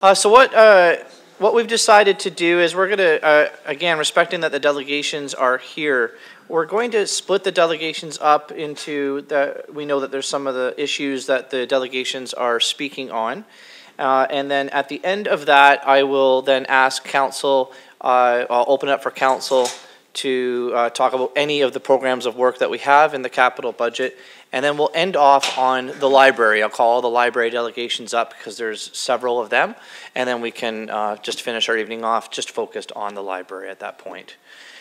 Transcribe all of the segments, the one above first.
So what we've decided to do is we're going to, again, respecting that the delegations are here, we're going to split the delegations up into we know that there's some of the issues that the delegations are speaking on. And then at the end of that, I will then ask council, I'll open up for council to talk about any of the programs of work that we have in the capital budget. And then we'll end off on the library. I'll call all the library delegations up because there's several of them. And then we can just finish our evening off just focused on the library at that point.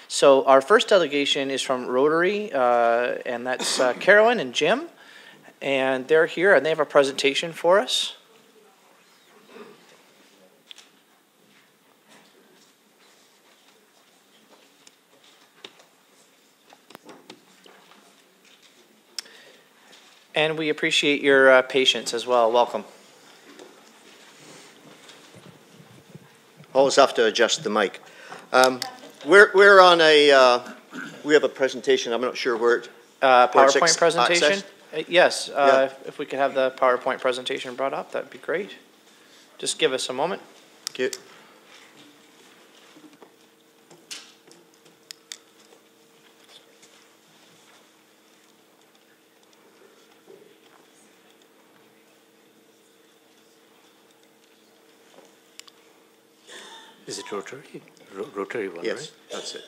So our first delegation is from Rotary, and that's Carolyn and Jim. And they're here and they have a presentation for us. And we appreciate your patience as well. Welcome. Always have to adjust the mic. We're on a, we have a presentation. I'm not sure where it... PowerPoint presentation? Yes. Yeah. If we could have the PowerPoint presentation brought up, that'd be great. Just give us a moment. Thank you. Is it Rotary? Rotary one, yes, right? That's it.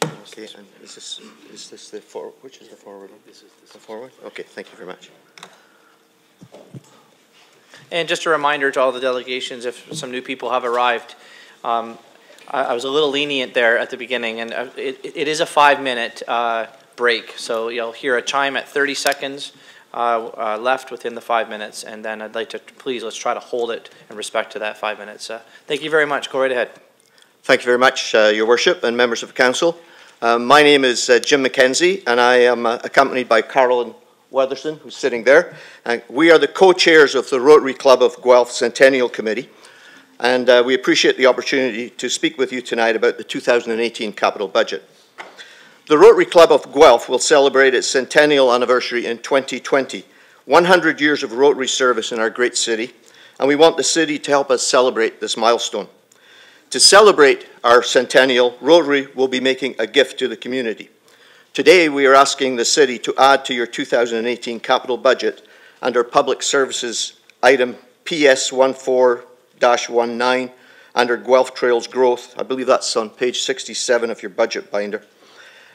Okay, and is this the forward? Which is the forward? This is the forward. Okay, thank you very much. And just a reminder to all the delegations, if some new people have arrived, I was a little lenient there at the beginning, and it is a 5-minute break, so you'll hear a chime at 30 seconds. Left within the 5 minutes, and then I'd like to please let's try to hold it in respect to that 5 minutes. Thank you very much. Go right ahead. Thank you very much, Your Worship and members of the council. My name is Jim McKenzie, and I am accompanied by Carolyn Weatherson, who's sitting there. And we are the co-chairs of the Rotary Club of Guelph Centennial Committee, and we appreciate the opportunity to speak with you tonight about the 2018 capital budget. The Rotary Club of Guelph will celebrate its centennial anniversary in 2020, 100 years of Rotary service in our great city, and we want the city to help us celebrate this milestone. To celebrate our centennial, Rotary will be making a gift to the community. Today, we are asking the city to add to your 2018 capital budget under Public Services item PS14-19 under Guelph Trails Growth. I believe that's on page 67 of your budget binder.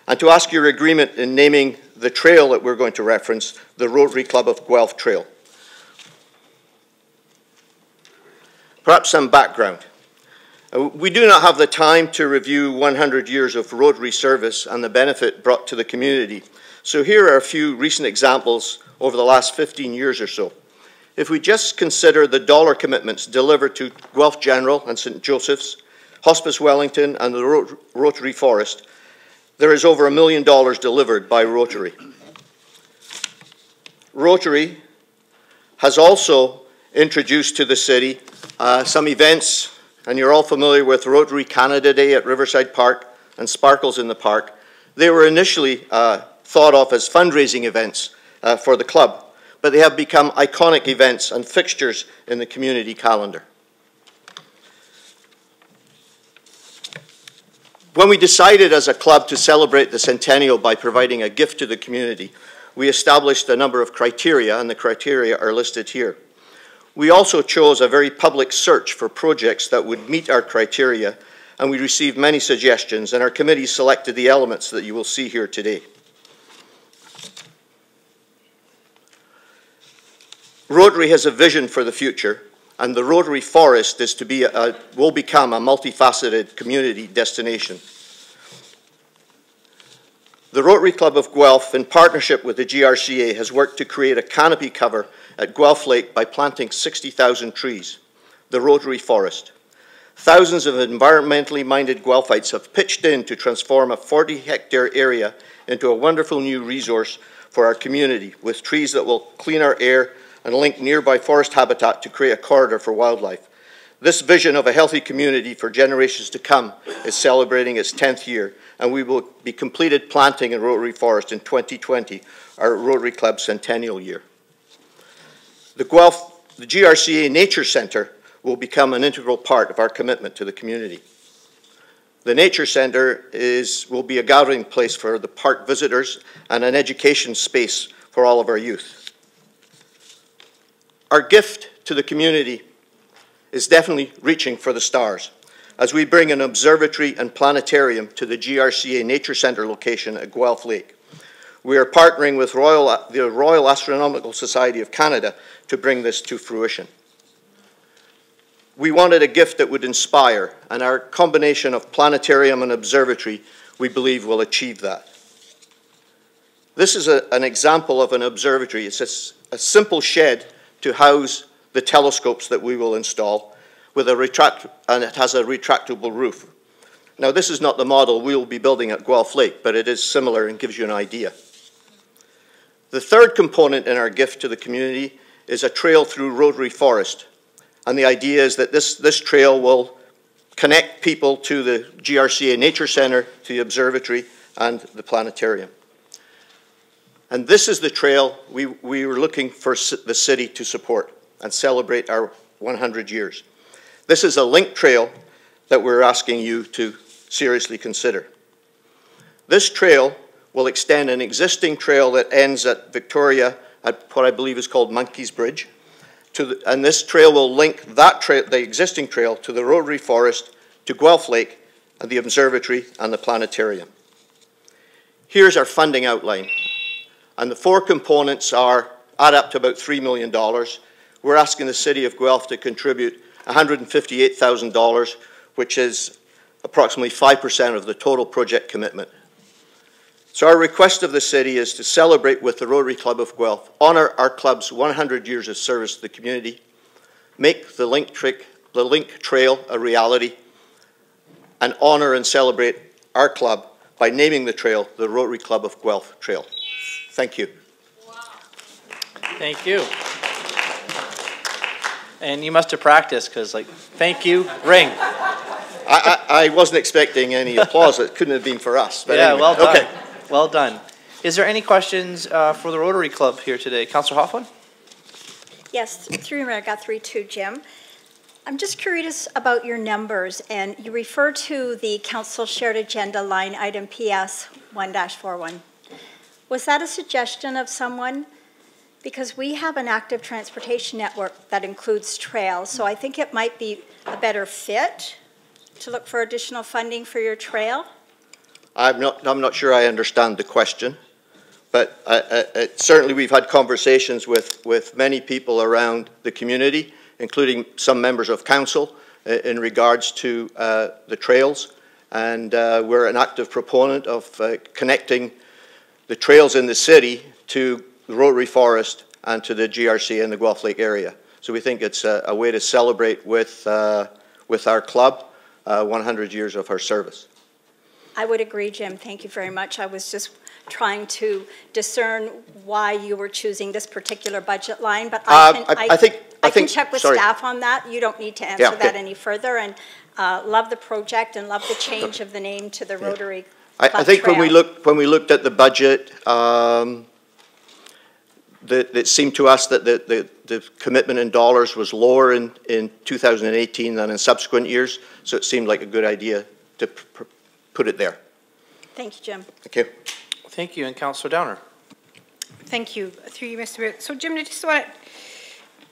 And to ask your agreement in naming the trail that we're going to reference, the Rotary Club of Guelph Trail. Perhaps some background. We do not have the time to review 100 years of Rotary service and the benefit brought to the community. So here are a few recent examples over the last 15 years or so. If we just consider the dollar commitments delivered to Guelph General and St. Joseph's, Hospice Wellington and the Rotary Forest, there is over $1 million delivered by Rotary. Rotary has also introduced to the city some events, and you're all familiar with Rotary Canada Day at Riverside Park and Sparkles in the Park. They were initially thought of as fundraising events for the club, but they have become iconic events and fixtures in the community calendar. When we decided as a club to celebrate the centennial by providing a gift to the community, we established a number of criteria, and the criteria are listed here. We also chose a very public search for projects that would meet our criteria, and we received many suggestions, and our committee selected the elements that you will see here today. Rotary has a vision for the future, and the Rotary Forest is will become a multifaceted community destination. The Rotary Club of Guelph, in partnership with the GRCA, has worked to create a canopy cover at Guelph Lake by planting 60,000 trees, the Rotary Forest. Thousands of environmentally minded Guelphites have pitched in to transform a 40-hectare area into a wonderful new resource for our community, with trees that will clean our air and link nearby forest habitat to create a corridor for wildlife. This vision of a healthy community for generations to come is celebrating its 10th year, and we will be completed planting in Rotary Forest in 2020, our Rotary Club centennial year. The GRCA Nature Centre will become an integral part of our commitment to the community. The Nature Centre will be a gathering place for the park visitors and an education space for all of our youth. Our gift to the community is definitely reaching for the stars as we bring an observatory and planetarium to the GRCA Nature Centre location at Guelph Lake. We are partnering with the Royal Astronomical Society of Canada to bring this to fruition. We wanted a gift that would inspire, and our combination of planetarium and observatory, we believe, will achieve that. This is an example of an observatory. It's a simple shed to house the telescopes that we will install, with and it has a retractable roof. Now, this is not the model we will be building at Guelph Lake, but it is similar and gives you an idea. The third component in our gift to the community is a trail through Rotary Forest. And the idea is that this trail will connect people to the GRCA Nature Centre, to the observatory, and the planetarium. And this is the trail we were looking for the city to support and celebrate our 100 years. This is a link trail that we're asking you to seriously consider. This trail will extend an existing trail that ends at Victoria, at what I believe is called Monkey's Bridge, and this trail will link the existing trail to the Rotary Forest, to Guelph Lake, and the observatory and the planetarium. Here's our funding outline. And the four components add up to about $3 million. We're asking the City of Guelph to contribute $158,000, which is approximately 5% of the total project commitment. So our request of the City is to celebrate with the Rotary Club of Guelph, honour our club's 100 years of service to the community, make the link trail a reality, and honour and celebrate our club by naming the trail the Rotary Club of Guelph Trail. Thank you. Wow. Thank you. And you must have practiced, because, like, thank you, ring. I wasn't expecting any applause. It couldn't have been for us. But yeah, anyway. well done. Okay. Well done. Is there any questions for the Rotary Club here today? Councillor Hoffman? Yes, through Mayor Guthrie to Jim. I'm just curious about your numbers, and you refer to the Council Shared Agenda line item PS 1-41. Was that a suggestion of someone? Because we have an active transportation network that includes trails, so I think it might be a better fit to look for additional funding for your trail. I'm not sure I understand the question, but certainly we've had conversations with many people around the community, including some members of council, in regards to the trails, and we're an active proponent of connecting the trails in the city to the Rotary Forest and to the GRC in the Guelph Lake area. So we think it's a way to celebrate with our club 100 years of our service. I would agree, Jim. Thank you very much. I was just trying to discern why you were choosing this particular budget line, but I can check with staff on that. You don't need to answer that any further. And love the project and love the change of the name to the Rotary Club I think Trail. when we looked at the budget, it seemed to us that the commitment in dollars was lower in 2018 than in subsequent years, so it seemed like a good idea to put it there. Thank you, Jim. Thank you. Thank you, and Councillor Downer. Thank you. Through you, Mr. Mayor. So, Jim, I just want to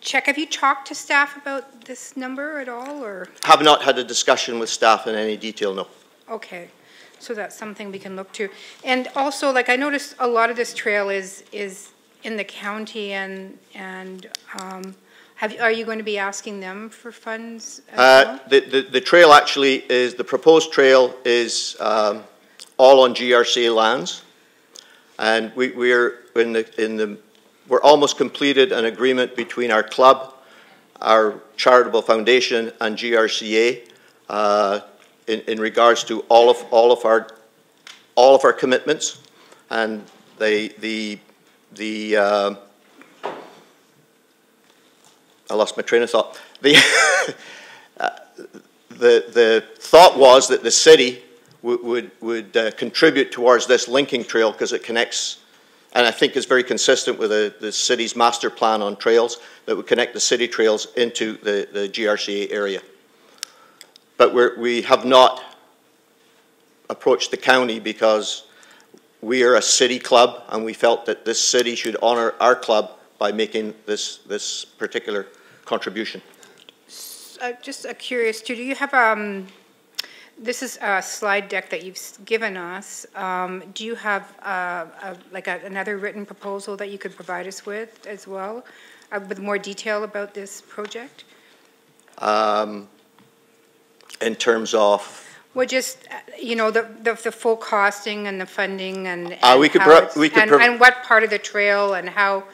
check, have you talked to staff about this number at all, or? Have not had a discussion with staff in any detail, no. Okay. So that's something we can look to. And also, like, I noticed a lot of this trail is in the county, and are you going to be asking them for funds as well? The trail actually is, the proposed trail is all on GRCA lands, and we're almost completed an agreement between our club, our charitable foundation, and GRCA in regards to all of our commitments, and I lost my train of thought. the thought was that the city would contribute towards this linking trail because it connects, and I think is very consistent with the city's master plan on trails that would connect the city trails into the GRCA area. But we have not approached the county because we are a city club and we felt that this city should honour our club by making this particular contribution. Just curious too, do you have, this is a slide deck that you've given us. Do you have another written proposal that you could provide us with as well, with more detail about this project? In terms of? Well, just, you know, the full costing and the funding and what part of the trail and how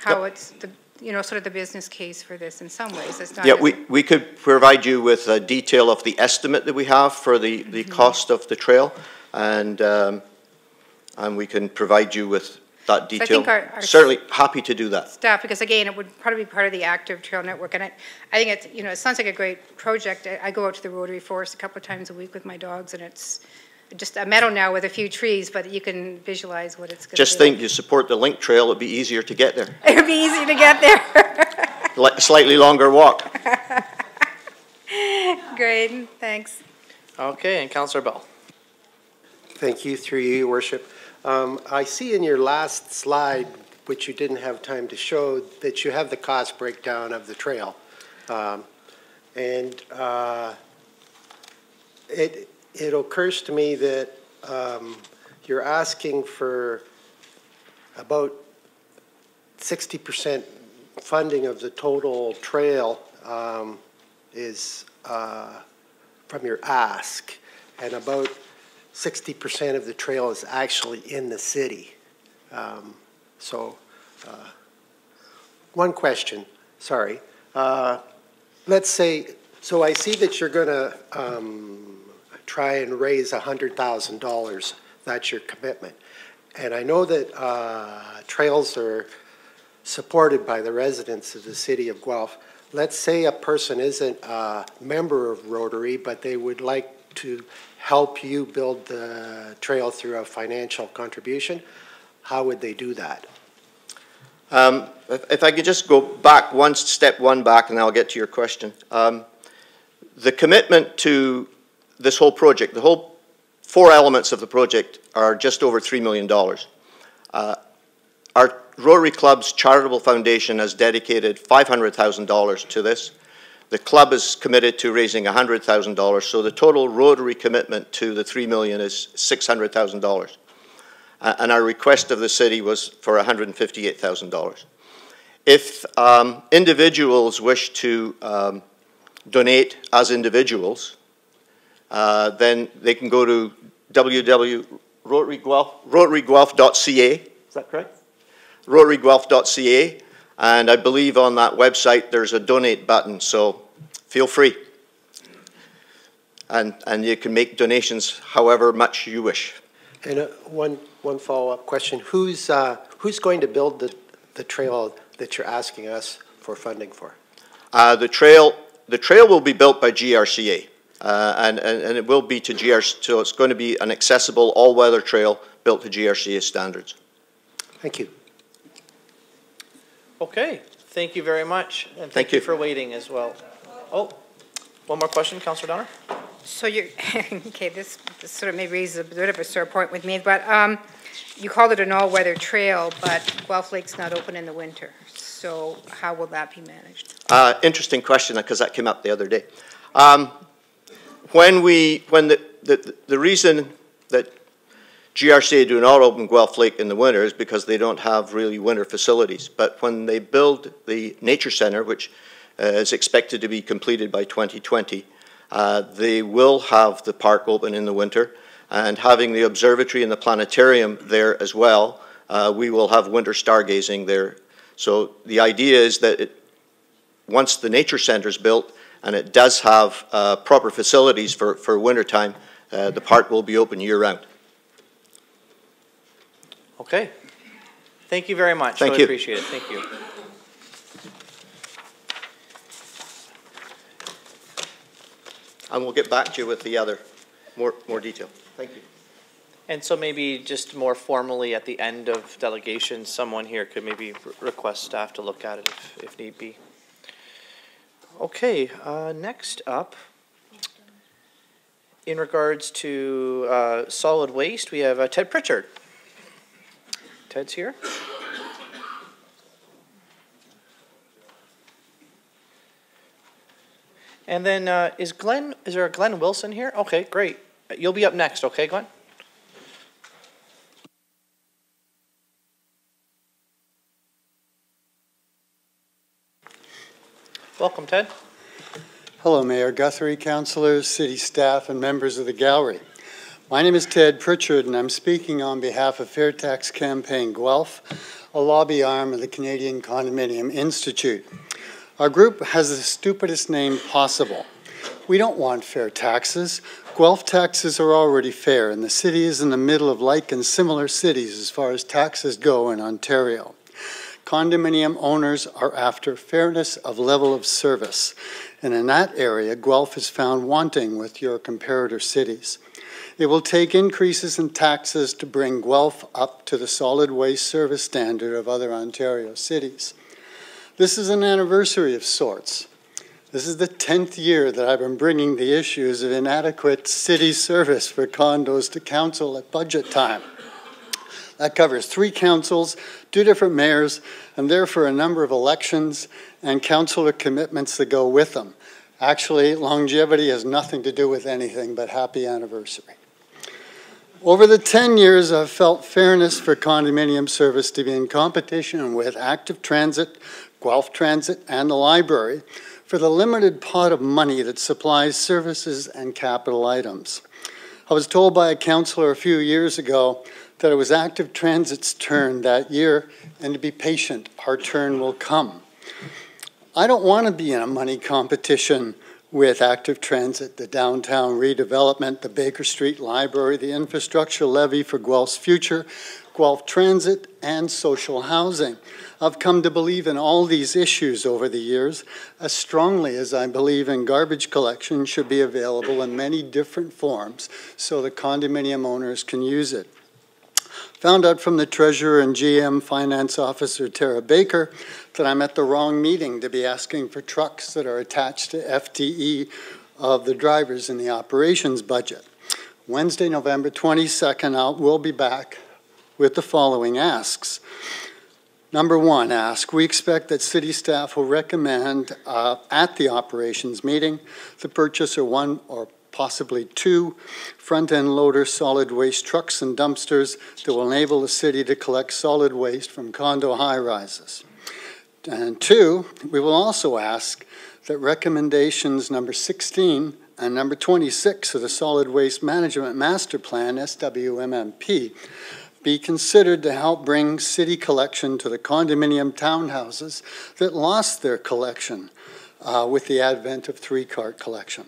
it's the, you know, sort of the business case for this in some ways. It's not we could provide you with a detail of the estimate that we have for the cost of the trail, and we can provide you with that detail. So I think our certainly happy to do that. Staff, because again, it would probably be part of the active trail network, and I think it's, you know, it sounds like a great project. I go out to the Rotary Forest a couple of times a week with my dogs, and it's just a meadow now with a few trees, but you can visualize what it's going to be. Just think, you support the link trail, it'd be easier to get there. It would be easy to get there. Slightly longer walk. Great, thanks. Okay, and Councillor Bell. Thank you, through you, Your Worship. I see in your last slide, which you didn't have time to show, that you have the cost breakdown of the trail. It occurs to me that you're asking for about 60% funding of the total trail is from your ask, and about 60% of the trail is actually in the city. One question, sorry. Let's say, so I see that you're going to try and raise $100,000. That's your commitment. And I know that trails are supported by the residents of the city of Guelph. Let's say a person isn't a member of Rotary, but they would like to help you build the trail through a financial contribution. How would they do that? If I could just go back step one back, and I'll get to your question. The commitment to this whole project, the whole 4 elements of the project are just over $3 million. Our Rotary Club's charitable foundation has dedicated $500,000 to this. The club is committed to raising $100,000, so the total Rotary commitment to the $3 million is $600,000. And our request of the city was for $158,000. If individuals wish to donate as individuals, then they can go to rotaryguelph.ca. Is that correct? rotaryguelph.ca, and I believe on that website there's a donate button, so feel free. And you can make donations however much you wish. And one follow-up question. Who's going to build the trail that you're asking us for funding for? The trail will be built by GRCA, and it will be to GRCA, so it's going to be an accessible all-weather trail built to GRCA standards. Thank you. Okay, thank you very much, and thank you for waiting as well. Oh, one more question, Councillor Donner. So you're okay. This sort of maybe raises a bit of a sore point with me, but you called it an all-weather trail, but Guelph Lake's not open in the winter. So how will that be managed? Interesting question, because that came up the other day. When the reason that GRCA do not open Guelph Lake in the winter is because they don't have really winter facilities. But when they build the Nature Centre, which is expected to be completed by 2020, they will have the park open in the winter, and having the observatory and the planetarium there as well, we will have winter stargazing there. So the idea is that once the Nature Centre is built and it does have proper facilities for winter time, the park will be open year-round. Okay. Thank you very much. Thank really you. Appreciate it. Thank you. and we'll get back to you with the other more detail. Thank you. And so maybe just more formally at the end of delegation, someone here could maybe request staff to look at it if need be. Okay, next up, in regards to solid waste, we have Ted Pritchard. Ted's here. And then is there a Glenn Wilson here? Okay, great. You'll be up next, okay, Glenn? Welcome, Ted. Hello, Mayor Guthrie, councillors, city staff, and members of the gallery. My name is Ted Pritchard, and I'm speaking on behalf of Fair Tax Campaign Guelph, a lobby arm of the Canadian Condominium Institute. Our group has the stupidest name possible. We don't want fair taxes. Guelph taxes are already fair, and the city is in the middle of like and similar cities as far as taxes go in Ontario. Condominium owners are after fairness of level of service, and in that area, Guelph is found wanting with your comparator cities. It will take increases in taxes to bring Guelph up to the solid waste service standard of other Ontario cities. This is an anniversary of sorts. This is the 10th year that I've been bringing the issues of inadequate city service for condos to council at budget time. That covers 3 councils, 2 different mayors, and therefore a number of elections and councillor commitments that go with them. Actually, longevity has nothing to do with anything but happy anniversary. Over the 10 years, I've felt fairness for condominium service to be in competition with Active Transit, Guelph Transit, and the library for the limited pot of money that supplies services and capital items. I was told by a councillor a few years ago that it was Active Transit's turn that year, and to be patient, our turn will come. I don't want to be in a money competition with Active Transit, the downtown redevelopment, the Baker Street Library, the infrastructure levy for Guelph's future, Guelph Transit, and social housing. I've come to believe in all these issues over the years, as strongly as I believe in garbage collection should be available in many different forms so the condominium owners can use it. Found out from the Treasurer and GM Finance Officer, Tara Baker, that I'm at the wrong meeting to be asking for trucks that are attached to FTE of the drivers in the operations budget. Wednesday, November 22nd, we'll be back with the following asks. Number 1 ask, we expect that city staff will recommend at the operations meeting the purchase of 1 or possibly 2 front-end loader solid waste trucks and dumpsters that will enable the city to collect solid waste from condo high-rises. And 2, we will also ask that recommendations number 16 and number 26 of the Solid Waste Management Master Plan, SWMMP, be considered to help bring city collection to the condominium townhouses that lost their collection with the advent of 3-cart collection.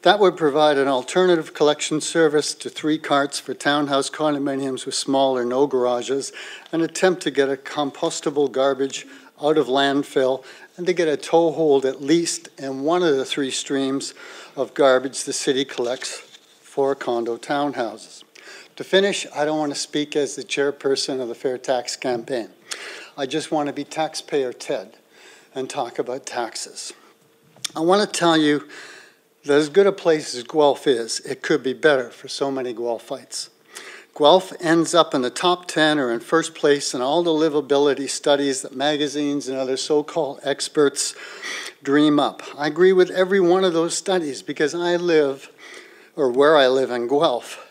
That would provide an alternative collection service to 3 carts for townhouse condominiums with small or no garages, an attempt to get a compostable garbage out of landfill, and to get a tow hold at least in one of the 3 streams of garbage the city collects for condo townhouses. To finish, I don't want to speak as the chairperson of the Fair Tax Campaign. I just want to be taxpayer Ted and talk about taxes. I want to tell you that as good a place as Guelph is, it could be better for so many Guelphites. Guelph ends up in the top 10 or in first place in all the livability studies that magazines and other so-called experts dream up. I agree with every one of those studies because I live, or where I live in Guelph.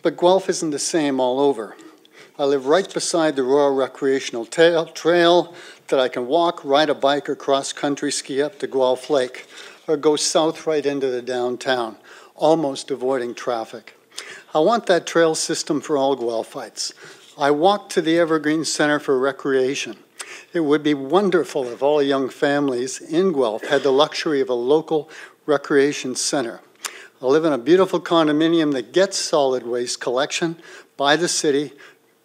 But Guelph isn't the same all over. I live right beside the Royal Recreational Trail that I can walk, ride a bike, or cross-country ski up to Guelph Lake, or go south right into the downtown, almost avoiding traffic. I want that trail system for all Guelphites. I walk to the Evergreen Center for Recreation. It would be wonderful if all young families in Guelph had the luxury of a local recreation center. I live in a beautiful condominium that gets solid waste collection by the city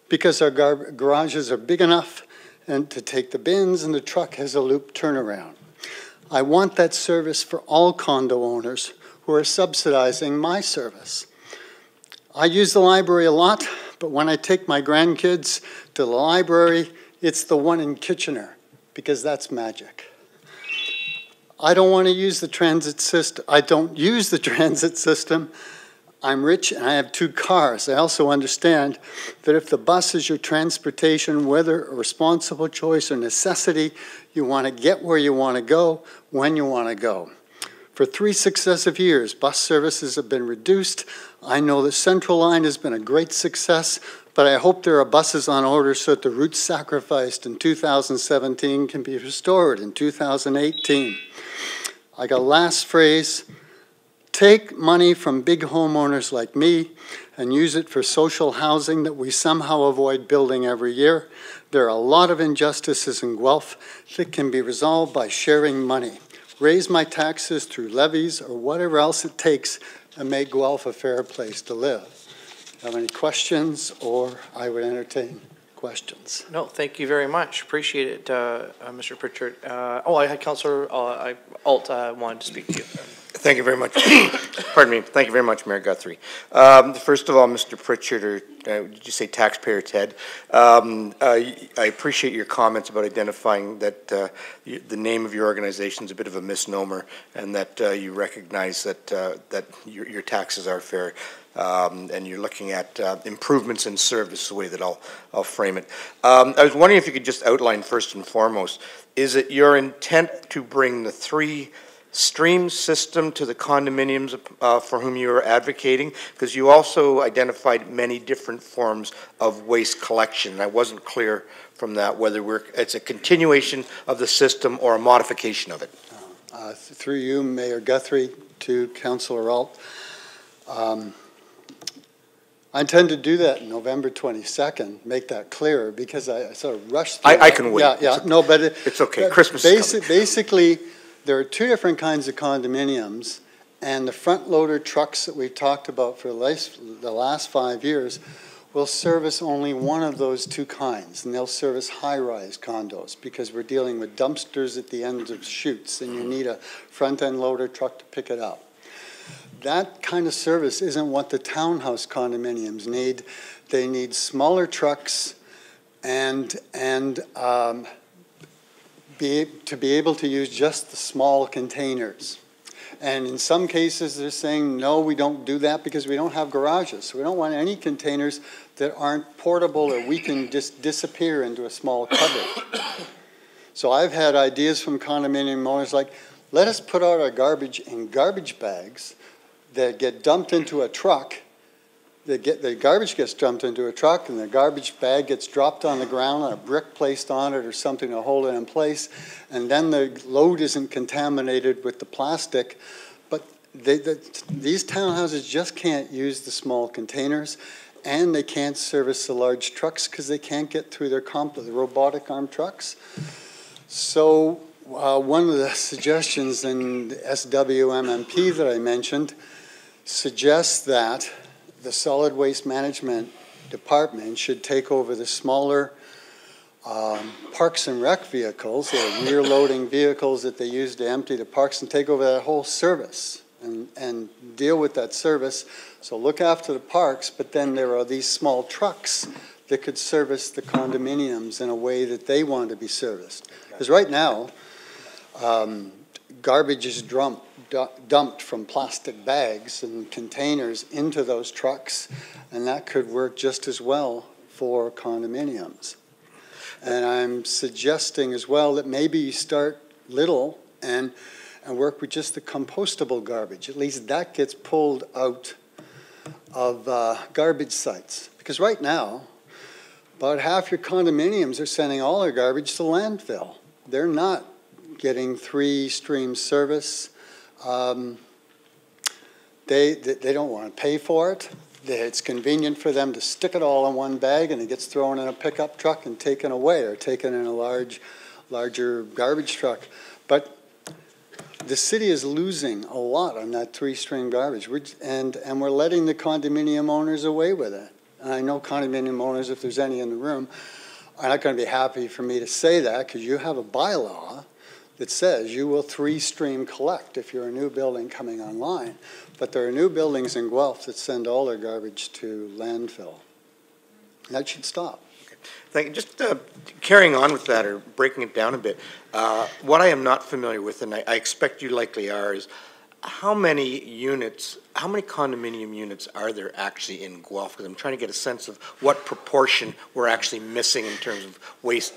because our garages are big enough and to take the bins, and the truck has a loop turnaround. I want that service for all condo owners who are subsidizing my service. I use the library a lot, but when I take my grandkids to the library, it's the one in Kitchener, because that's magic. I don't want to use the transit system. I don't use the transit system. I'm rich and I have 2 cars. I also understand that if the bus is your transportation, whether a responsible choice or necessity, you want to get where you want to go, when you want to go. For 3 successive years, bus services have been reduced. I know the Central Line has been a great success, but I hope there are buses on order so that the routes sacrificed in 2017 can be restored in 2018. I got a last phrase: take money from big homeowners like me and use it for social housing that we somehow avoid building every year. There are a lot of injustices in Guelph that can be resolved by sharing money. Raise my taxes through levies or whatever else it takes and make Guelph a fair place to live. Have any questions, or I would entertain questions. No, thank you very much. Appreciate it, Mr. Pritchard. I had Councillor Alt wanted to speak to you. Thank you very much. Pardon me. Thank you very much, Mayor Guthrie. First of all, Mr. Pritchard, or did you say taxpayer Ted? I appreciate your comments about identifying that the name of your organization is a bit of a misnomer, and that you recognize that that your taxes are fair, and you're looking at improvements in service, the way that I'll frame it. I was wondering if you could just outline first and foremost, is it your intent to bring the 3 stream system to the condominiums for whom you are advocating? Because you also identified many different forms of waste collection. I wasn't clear from that whether it's a continuation of the system or a modification of it. Through you, Mayor Guthrie, to Councillor Alt. I intend to do that November 22nd, make that clearer, because I sort of rushed through I can wait. Yeah, no, but it's okay. Christmas is coming. Basically, there are 2 different kinds of condominiums, and the front loader trucks that we've talked about for the last 5 years will service only one of those 2 kinds, and they'll service high-rise condos, because we're dealing with dumpsters at the ends of chutes, and you need a front-end loader truck to pick it up. That kind of service isn't what the townhouse condominiums need. They need smaller trucks and to be able to use just the small containers. And in some cases, they're saying, no, we don't do that because we don't have garages. So we don't want any containers that aren't portable or we can just disappear into a small cupboard. So I've had ideas from condominium owners like, let us put out our garbage in garbage bags that get dumped into a truck. The garbage gets dumped into a truck, and the garbage bag gets dropped on the ground and a brick placed on it or something to hold it in place, and then the load isn't contaminated with the plastic. But these townhouses just can't use the small containers, and they can't service the large trucks because they can't get through the robotic arm trucks. So one of the suggestions in the SWMMP that I mentioned suggests that the Solid Waste Management Department should take over the smaller parks and rec vehicles, the rear loading vehicles that they use to empty the parks, and take over that whole service and deal with that service. So look after the parks, but then there are these small trucks that could service the condominiums in a way that they want to be serviced. Because right now, garbage is dumped from plastic bags and containers into those trucks, and that could work just as well for condominiums. And I'm suggesting as well that maybe you start little and work with just the compostable garbage. At least that gets pulled out of garbage sites. Because right now, about half your condominiums are sending all their garbage to landfill. They're not getting 3-stream service. They don't want to pay for it. It's convenient for them to stick it all in one bag, and it gets thrown in a pickup truck and taken away, or taken in a larger garbage truck. But the city is losing a lot on that 3-stream garbage, and we're letting the condominium owners away with it. And I know condominium owners, if there's any in the room, are not going to be happy for me to say that, because you have a bylaw that says you will 3-stream collect if you're a new building coming online. But there are new buildings in Guelph that send all their garbage to landfill. That should stop. Okay. Thank you. Just carrying on with that, or breaking it down a bit, what I am not familiar with, and I expect you likely are, is how many units, how many condominium units are there actually in Guelph? Because I'm trying to get a sense of what proportion we're actually missing in terms of waste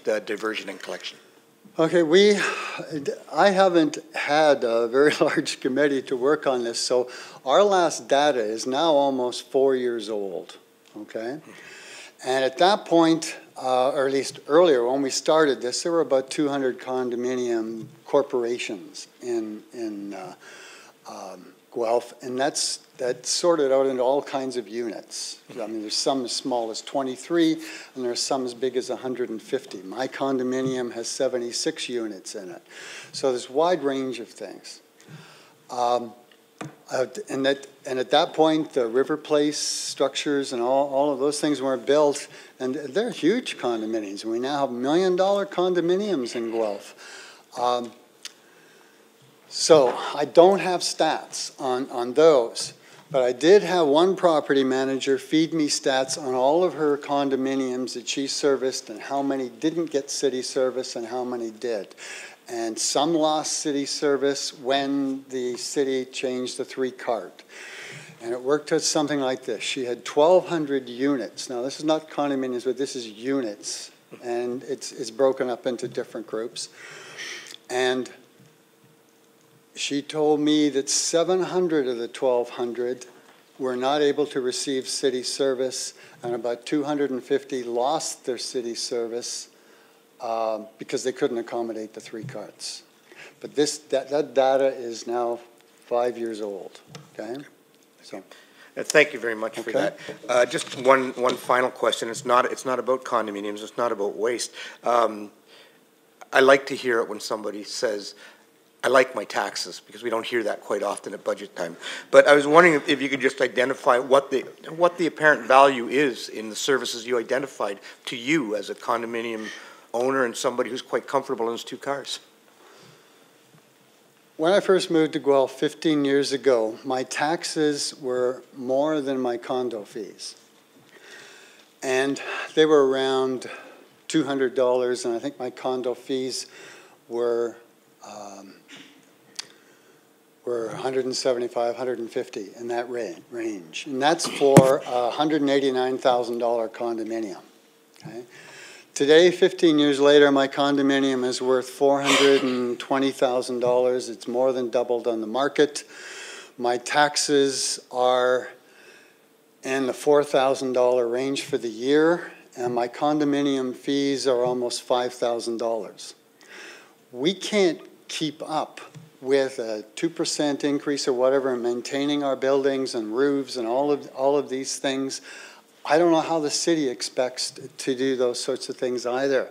diversion and collection. Okay, I haven't had a very large committee to work on this, so our last data is now almost 4 years old, okay? And at that point, or at least earlier when we started this, there were about 200 condominium corporations in Guelph, and that's sorted out into all kinds of units. I mean, there's some as small as 23, and there's some as big as 150. My condominium has 76 units in it. So there's a wide range of things. And at that point, the River Place structures and all of those things were built, and they're huge condominiums. We now have $1 million condominiums in Guelph. So I don't have stats on those, but I did have one property manager feed me stats on all of her condominiums that she serviced and how many didn't get city service and how many did. And some lost city service when the city changed the 3-cart. And it worked out something like this. She had 1,200 units. Now, this is not condominiums, but this is units. And it's broken up into different groups. And she told me that 700 of the 1,200 were not able to receive city service, and about 250 lost their city service because they couldn't accommodate the 3-carts. But that data is now 5 years old. Okay. So. Thank you very much for that. Just one final question. It's not about condominiums. It's not about waste. I like to hear it when somebody says, I like my taxes, because we don't hear that quite often at budget time. But I was wondering if you could just identify what the apparent value is in the services you identified to you as a condominium owner and somebody who's quite comfortable in his 2 cars. When I first moved to Guelph 15 years ago, my taxes were more than my condo fees. And they were around $200, and I think my condo fees were $175, $150 in that range. And that's for a $189,000 condominium. Okay? Today, 15 years later, my condominium is worth $420,000. It's more than doubled on the market. My taxes are in the $4,000 range for the year, and my condominium fees are almost $5,000. We can't keep up with a 2% increase or whatever in maintaining our buildings and roofs and all of these things. I don't know how the city expects to do those sorts of things either.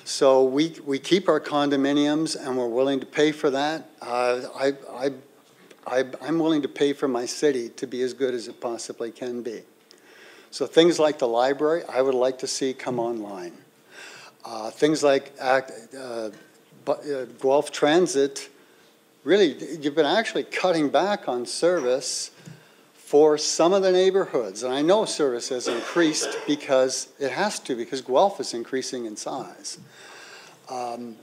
So we keep our condominiums, and we're willing to pay for that. I'm willing to pay for my city to be as good as it possibly can be. So things like the library, I would like to see come online. Things like Guelph Transit, really, you've been actually cutting back on service for some of the neighborhoods. And I know service has increased because it has to, because Guelph is increasing in size. I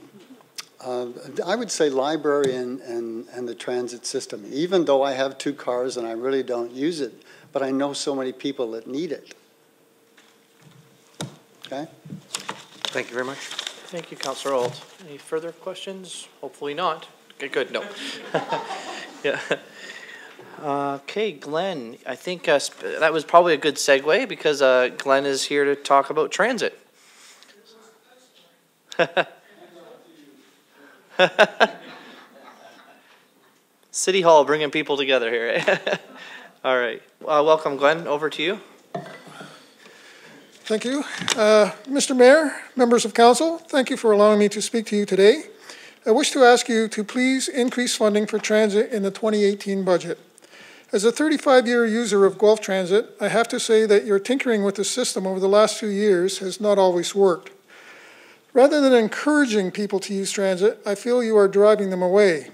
would say library and the transit system, even though I have 2 cars and I really don't use it, but I know so many people that need it. Okay? Thank you very much. Thank you, Councillor Ault. Any further questions? Hopefully not. Okay, good. No. Yeah. Okay, Glenn, I think that was probably a good segue because Glenn is here to talk about transit. City Hall bringing people together here. All right. Welcome, Glenn. Over to you. Thank you. Mr. Mayor, members of council, thank you for allowing me to speak to you today. I wish to ask you to please increase funding for transit in the 2018 budget. As a 35-year user of Guelph Transit, I have to say that your tinkering with the system over the last few years has not always worked. Rather than encouraging people to use transit, I feel you are driving them away.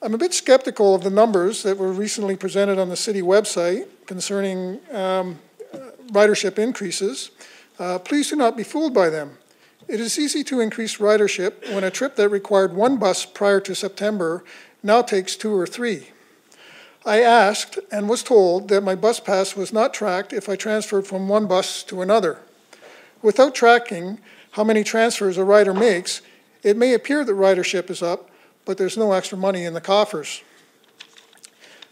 I'm a bit skeptical of the numbers that were recently presented on the city website concerning ridership increases. Please do not be fooled by them. It is easy to increase ridership when a trip that required one bus prior to September now takes 2 or 3. I asked and was told that my bus pass was not tracked if I transferred from one bus to another. Without tracking how many transfers a rider makes, it may appear that ridership is up, but there's no extra money in the coffers.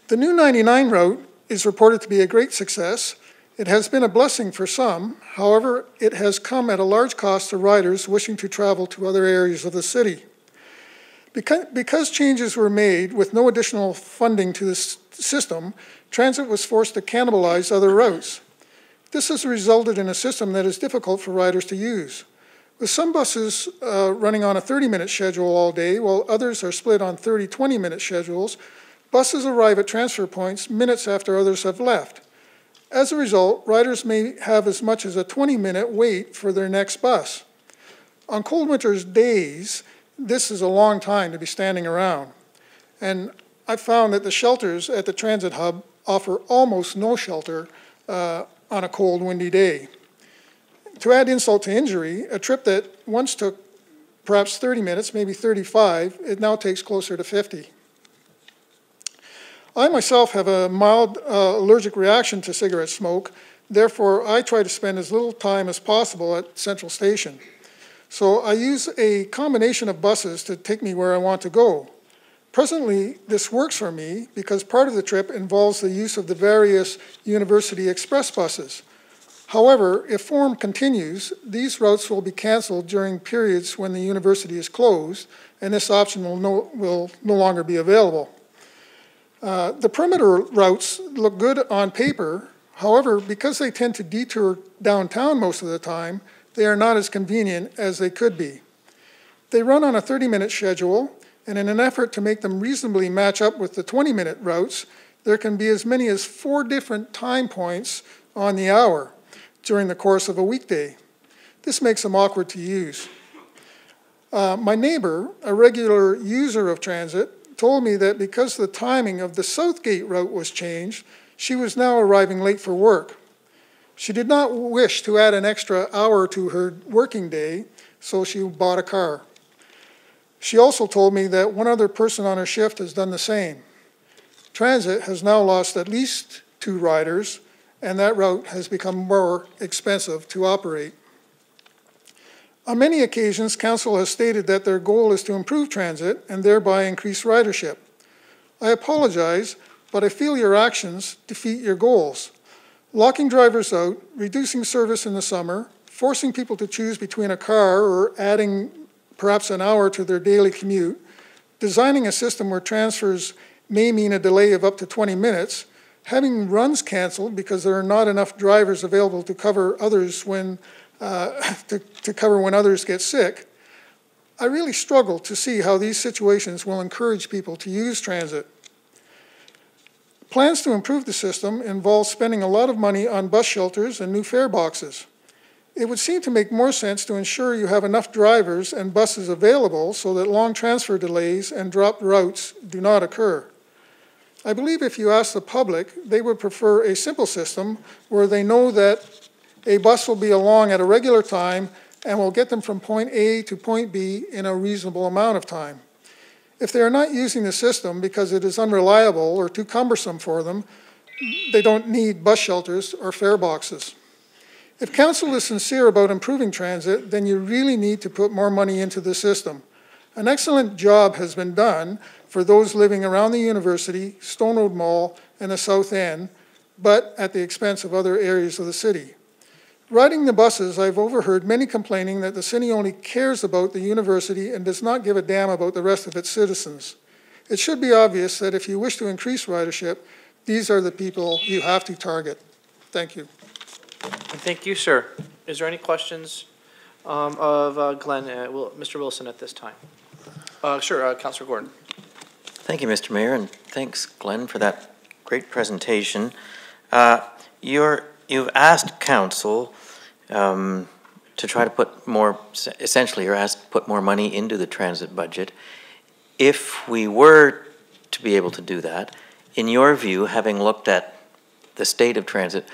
The new 99 route is reported to be a great success. It has been a blessing for some. However, it has come at a large cost to riders wishing to travel to other areas of the city. Because changes were made with no additional funding to this system, transit was forced to cannibalize other routes. This has resulted in a system that is difficult for riders to use. With some buses running on a 30-minute schedule all day, while others are split on 30, 20-minute schedules, buses arrive at transfer points minutes after others have left. As a result, riders may have as much as a 20-minute wait for their next bus. On cold winter's days, this is a long time to be standing around. And I found that the shelters at the transit hub offer almost no shelter on a cold, windy day. To add insult to injury, a trip that once took perhaps 30 minutes, maybe 35, it now takes closer to 50. I myself have a mild allergic reaction to cigarette smoke. Therefore, I try to spend as little time as possible at Central Station. So I use a combination of buses to take me where I want to go. Presently, this works for me because part of the trip involves the use of the various University Express buses. However, if form continues, these routes will be canceled during periods when the university is closed, and this option will no longer be available. The perimeter routes look good on paper. However, because they tend to detour downtown most of the time, they are not as convenient as they could be. They run on a 30-minute schedule, and in an effort to make them reasonably match up with the 20-minute routes, there can be as many as 4 different time points on the hour during the course of a weekday. This makes them awkward to use. My neighbor, a regular user of transit, told me that because the timing of the Southgate route was changed, she was now arriving late for work. She did not wish to add an extra hour to her working day, so she bought a car. She also told me that one other person on her shift has done the same. Transit has now lost at least 2 riders, and that route has become more expensive to operate. On many occasions, Council has stated that their goal is to improve transit and thereby increase ridership. I apologize, but I feel your actions defeat your goals. Locking drivers out, reducing service in the summer, forcing people to choose between a car or adding perhaps an hour to their daily commute, designing a system where transfers may mean a delay of up to 20 minutes, having runs canceled because there are not enough drivers available to cover others when others get sick. I really struggle to see how these situations will encourage people to use transit. Plans to improve the system involve spending a lot of money on bus shelters and new fare boxes. It would seem to make more sense to ensure you have enough drivers and buses available so that long transfer delays and dropped routes do not occur. I believe if you ask the public, they would prefer a simple system where they know that a bus will be along at a regular time and will get them from point A to point B in a reasonable amount of time. If they are not using the system because it is unreliable or too cumbersome for them, they don't need bus shelters or fare boxes. If Council is sincere about improving transit, then you really need to put more money into the system. An excellent job has been done for those living around the university, Stone Road Mall, and the South End, but at the expense of other areas of the city. Riding the buses, I've overheard many complaining that the city only cares about the university and does not give a damn about the rest of its citizens. It should be obvious that if you wish to increase ridership, these are the people you have to target. Thank you. Thank you, sir. Is there any questions of Glenn, Mr. Wilson at this time? Sure, Councillor Gordon. Thank you, Mr. Mayor, and thanks, Glenn, for that great presentation. You've asked Council to try to put more, essentially you're asked to put more money into the transit budget. If we were to be able to do that, in your view, having looked at the state of transit,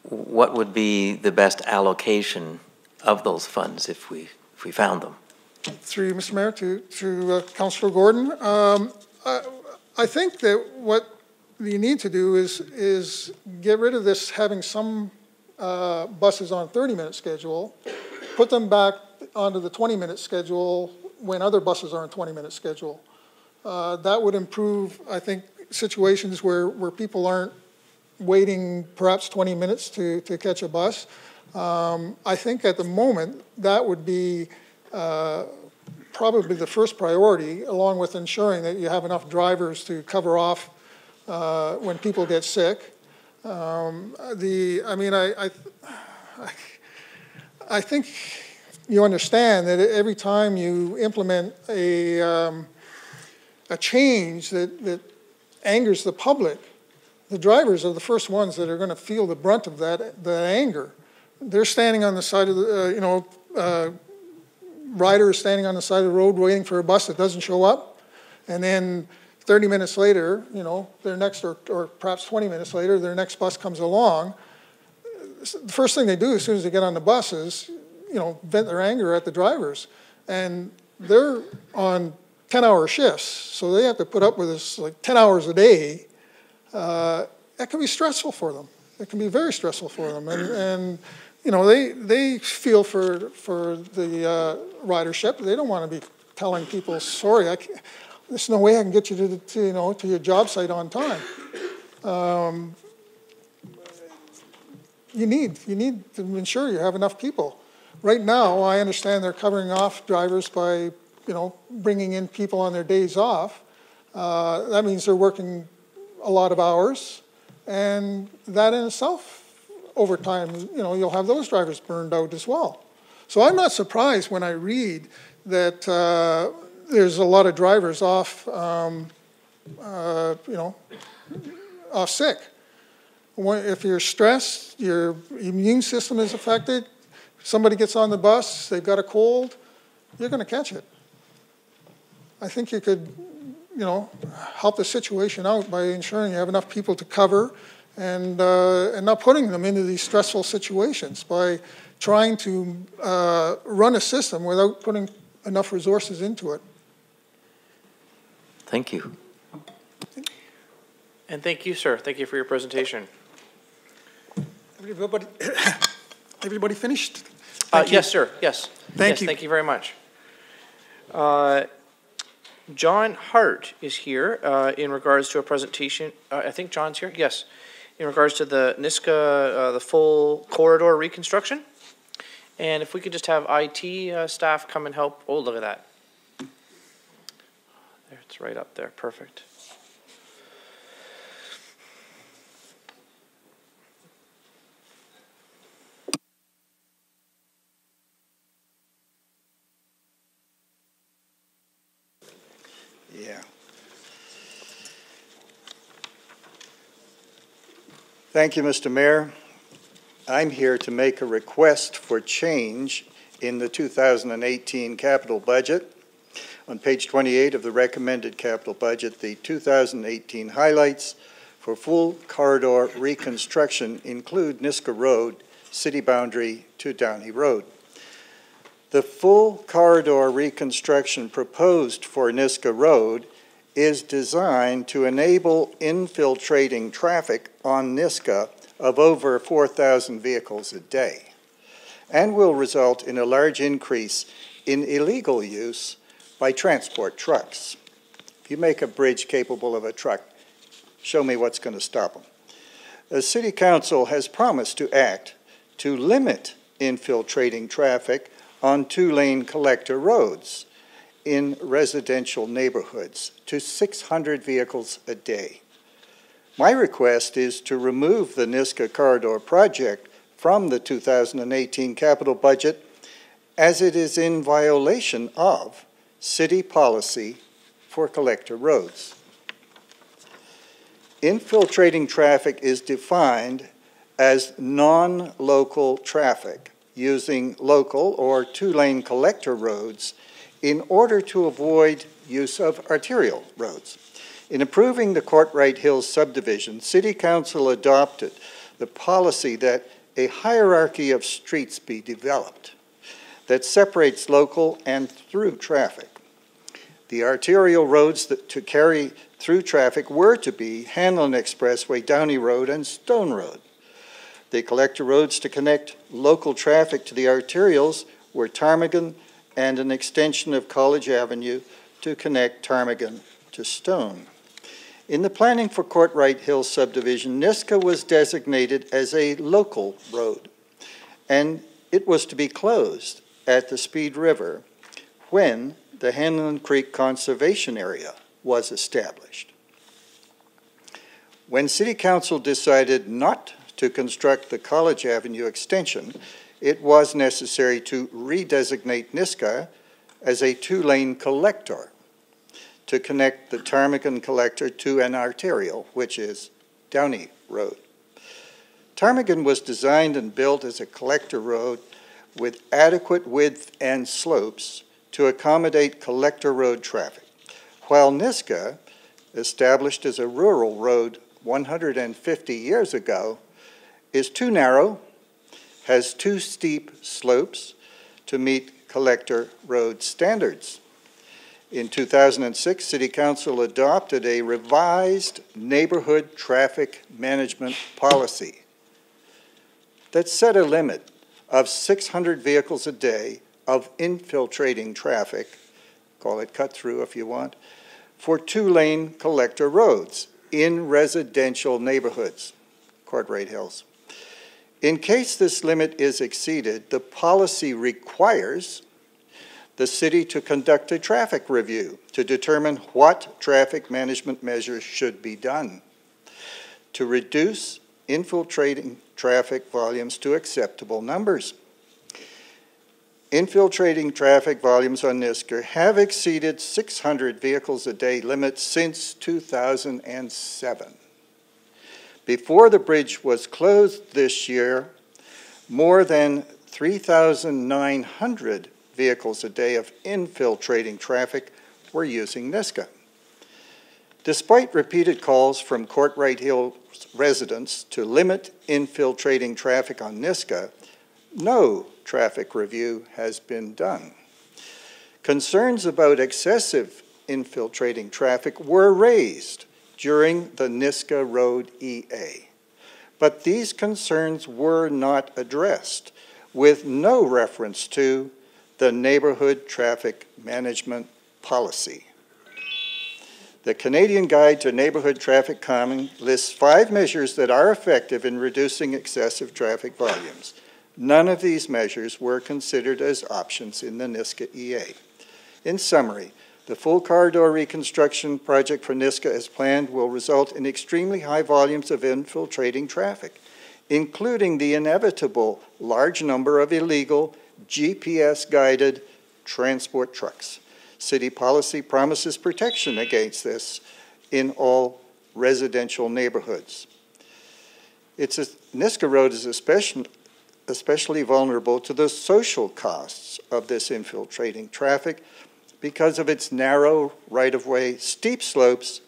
what would be the best allocation of those funds if we found them? Through you, Mr. Mayor, to Councillor Gordon. I think that what you need to do is get rid of this having some buses on 30-minute schedule, put them back onto the 20-minute schedule when other buses are on 20-minute schedule. That would improve, I think, situations where people aren't waiting perhaps 20 minutes to catch a bus. I think at the moment that would be probably the first priority, along with ensuring that you have enough drivers to cover off when people get sick. I think you understand that every time you implement a change that angers the public, the drivers are the first ones that are going to feel the brunt of that anger. They're standing on the side of the, rider is standing on the side of the road waiting for a bus that doesn't show up, and then 30 minutes later, their next, or perhaps 20 minutes later, their next bus comes along. The first thing they do as soon as they get on the bus is, vent their anger at the drivers. And they're on 10-hour shifts, so they have to put up with this like 10 hours a day. That can be stressful for them. It can be very stressful for them. And they feel for the ridership. They don't want to be telling people, sorry, there's no way I can get you to your job site on time. You need to ensure you have enough people. Right now, I understand they're covering off drivers by, bringing in people on their days off. That means they're working a lot of hours, and that in itself, over time, you'll have those drivers burned out as well. So I'm not surprised when I read that there's a lot of drivers off, off sick. If you're stressed, your immune system is affected, somebody gets on the bus, they've got a cold, you're going to catch it. I think you could, help the situation out by ensuring you have enough people to cover and not putting them into these stressful situations by trying to run a system without putting enough resources into it. Thank you. And thank you, sir. Thank you for your presentation. Everybody finished? Yes, sir. Yes. Thank you. Thank you very much. John Hart is here in regards to a presentation. I think John's here. Yes. In regards to the Niska, the full corridor reconstruction. And if we could just have IT staff come and help. Oh, look at that. There, it's right up there. Perfect. Yeah. Thank you, Mr. Mayor. I'm here to make a request for change in the 2018 capital budget. On page 28 of the recommended capital budget, the 2018 highlights for full corridor reconstruction include Niska Road, city boundary to Downey Road. The full corridor reconstruction proposed for Niska Road is designed to enable infiltrating traffic on Niska of over 4,000 vehicles a day and will result in a large increase in illegal use by transport trucks. If you make a bridge capable of a truck, show me what's going to stop them. The City Council has promised to act to limit infiltrating traffic on two-lane collector roads in residential neighborhoods to 600 vehicles a day. My request is to remove the Niska Corridor project from the 2018 capital budget as it is in violation of city policy for collector roads. Infiltrating traffic is defined as non-local traffic using local or two-lane collector roads in order to avoid use of arterial roads. In approving the Courtright Hills subdivision, City Council adopted the policy that a hierarchy of streets be developed that separates local and through traffic. The arterial roads to carry through traffic were to be Hanlon Expressway, Downey Road, and Stone Road. The collector roads to connect local traffic to the arterials were Ptarmigan and an extension of College Avenue to connect Ptarmigan to Stone. In the planning for Courtright Hills subdivision, Niska was designated as a local road, and it was to be closed at the Speed River when the Hanlon Creek Conservation Area was established. When City Council decided not to construct the College Avenue extension, it was necessary to redesignate Niska as a two-lane collector to connect the Ptarmigan collector to an arterial, which is Downey Road. Ptarmigan was designed and built as a collector road with adequate width and slopes to accommodate collector road traffic, while Niska, established as a rural road 150 years ago, is too narrow, has too steep slopes to meet collector road standards. In 2006, City Council adopted a revised neighborhood traffic management policy that set a limit of 600 vehicles a day of infiltrating traffic, call it cut-through if you want, for two-lane collector roads in residential neighborhoods, Courtright Hills. In case this limit is exceeded, the policy requires the city to conduct a traffic review to determine what traffic management measures should be done to reduce infiltrating traffic volumes to acceptable numbers. Infiltrating traffic volumes on Niska have exceeded 600 vehicles a day limit since 2007. Before the bridge was closed this year, more than 3,900 vehicles a day of infiltrating traffic were using Niska. Despite repeated calls from Courtright Hills residents to limit infiltrating traffic on Niska, no traffic review has been done. Concerns about excessive infiltrating traffic were raised during the Niska Road EA, but these concerns were not addressed, with no reference to the Neighborhood Traffic Management Policy. The Canadian Guide to Neighborhood Traffic Calming lists 5 measures that are effective in reducing excessive traffic volumes. None of these measures were considered as options in the Niska EA. In summary, the full corridor reconstruction project for Niska as planned will result in extremely high volumes of infiltrating traffic, including the inevitable large number of illegal GPS-guided transport trucks. City policy promises protection against in all residential neighborhoods. Niska Road is especially vulnerable to the social costs of this infiltrating traffic because of its narrow right-of-way, steep slopes,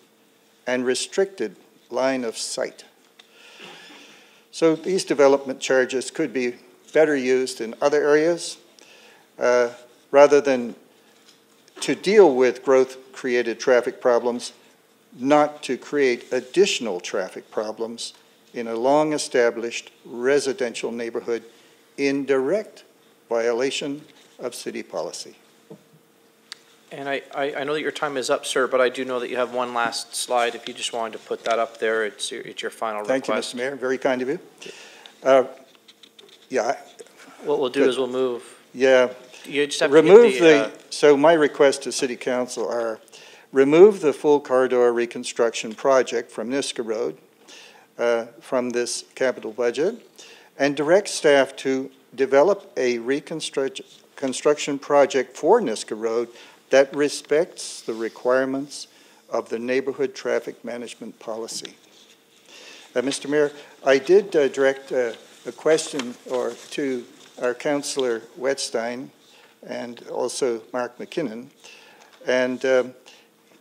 and restricted line of sight. So these development charges could be better used in other areas rather than to deal with growth-created traffic problems, not to create additional traffic problems in a long-established residential neighborhood in direct violation of city policy. And I know that your time is up, sir, but I do know that you have one last slide. If you just wanted to put that up there, it's your final request. Thank you, Mr. Mayor. Very kind of you. Yeah. What we'll do is we'll move. Yeah. You just have remove to hit so my request to City Council are remove the full corridor reconstruction project from Niska Road from this capital budget and direct staff to develop a reconstruction project for Niska Road that respects the requirements of the neighborhood traffic management policy. Mr. Mayor, I did direct a question to our Councillor Wetstein and also Mark McKinnon, and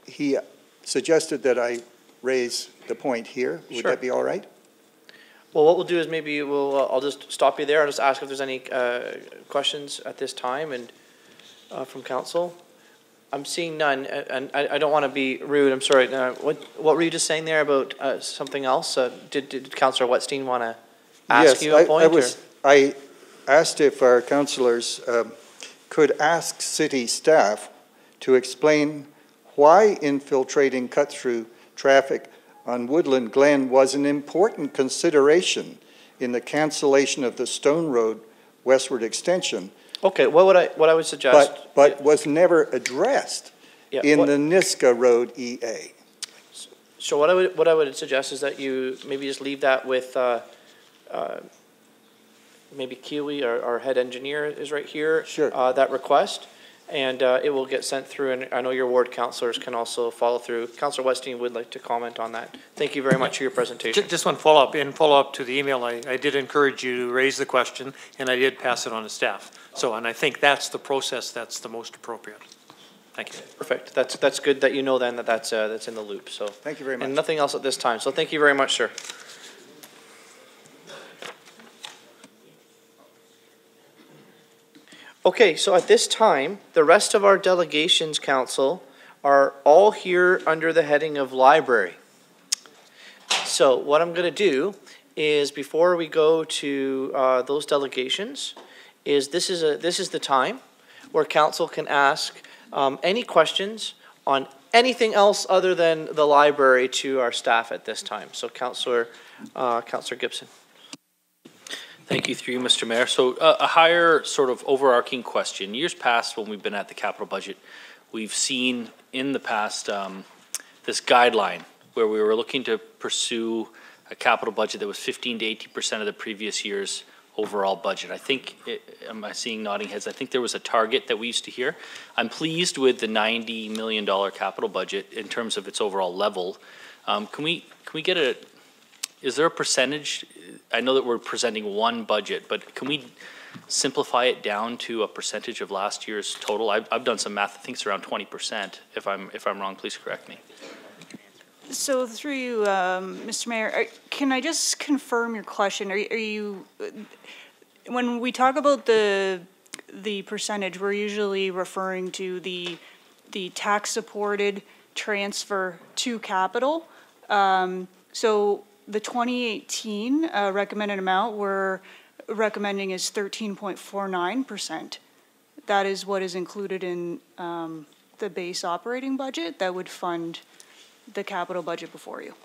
he suggested that I raise the point here. Would Sure. that be all right? Well, what we'll do is maybe I'll just stop you there. I'll just ask if there's any questions at this time and from council. I'm seeing none, and I don't want to be rude. I'm sorry. What were you just saying there about something else? Did Councillor Wetstein want to ask you a point? I asked if our councillors could ask city staff to explain why infiltrating cut-through traffic on Woodland Glen was an important consideration in the cancellation of the Stone Road westward extension. Okay, what I would suggest, but was never addressed in the Niska Road EA. So what I would suggest is that you maybe just leave that with maybe Kiwi, our head engineer is right here. Sure. That request, and it will get sent through. And I know your ward councillors can also follow through. Councillor Wetstein would like to comment on that. Thank you very much for your presentation. Just one follow-up. In follow-up to the email, I did encourage you to raise the question, and I did pass it on to staff. So, and I think that's the process that's the most appropriate. Thank you. Perfect. That's good that you know then that's in the loop. So thank you very much. And nothing else at this time. So thank you very much, sir. Okay, so at this time, the rest of our delegations, council, are all here under the heading of library. So what I'm going to do is, before we go to those delegations, this is the time where council can ask any questions on anything else other than the library to our staff at this time. So Councillor Gibson. Thank you, through you, Mr. Mayor. So a higher sort of overarching question. Years past, when we've been at the capital budget, we've seen in the past this guideline where we were looking to pursue a capital budget that was 15 to 80% of the previous year's overall budget. I think, am I seeing nodding heads? I think there was a target that we used to hear. I'm pleased with the $90 million capital budget in terms of its overall level. Can we get is there a percentage? I know that we're presenting one budget, but can we simplify it down to a percentage of last year's total? I've done some math. I think it's around 20%. If I'm wrong, please correct me. So through you, Mr. Mayor, can I just confirm your question? Are you, when we talk about the percentage, we're usually referring to the tax-supported transfer to capital. So the 2018 recommended amount we're recommending is 13.49%. That is what is included in the base operating budget that would fund the capital budget before you.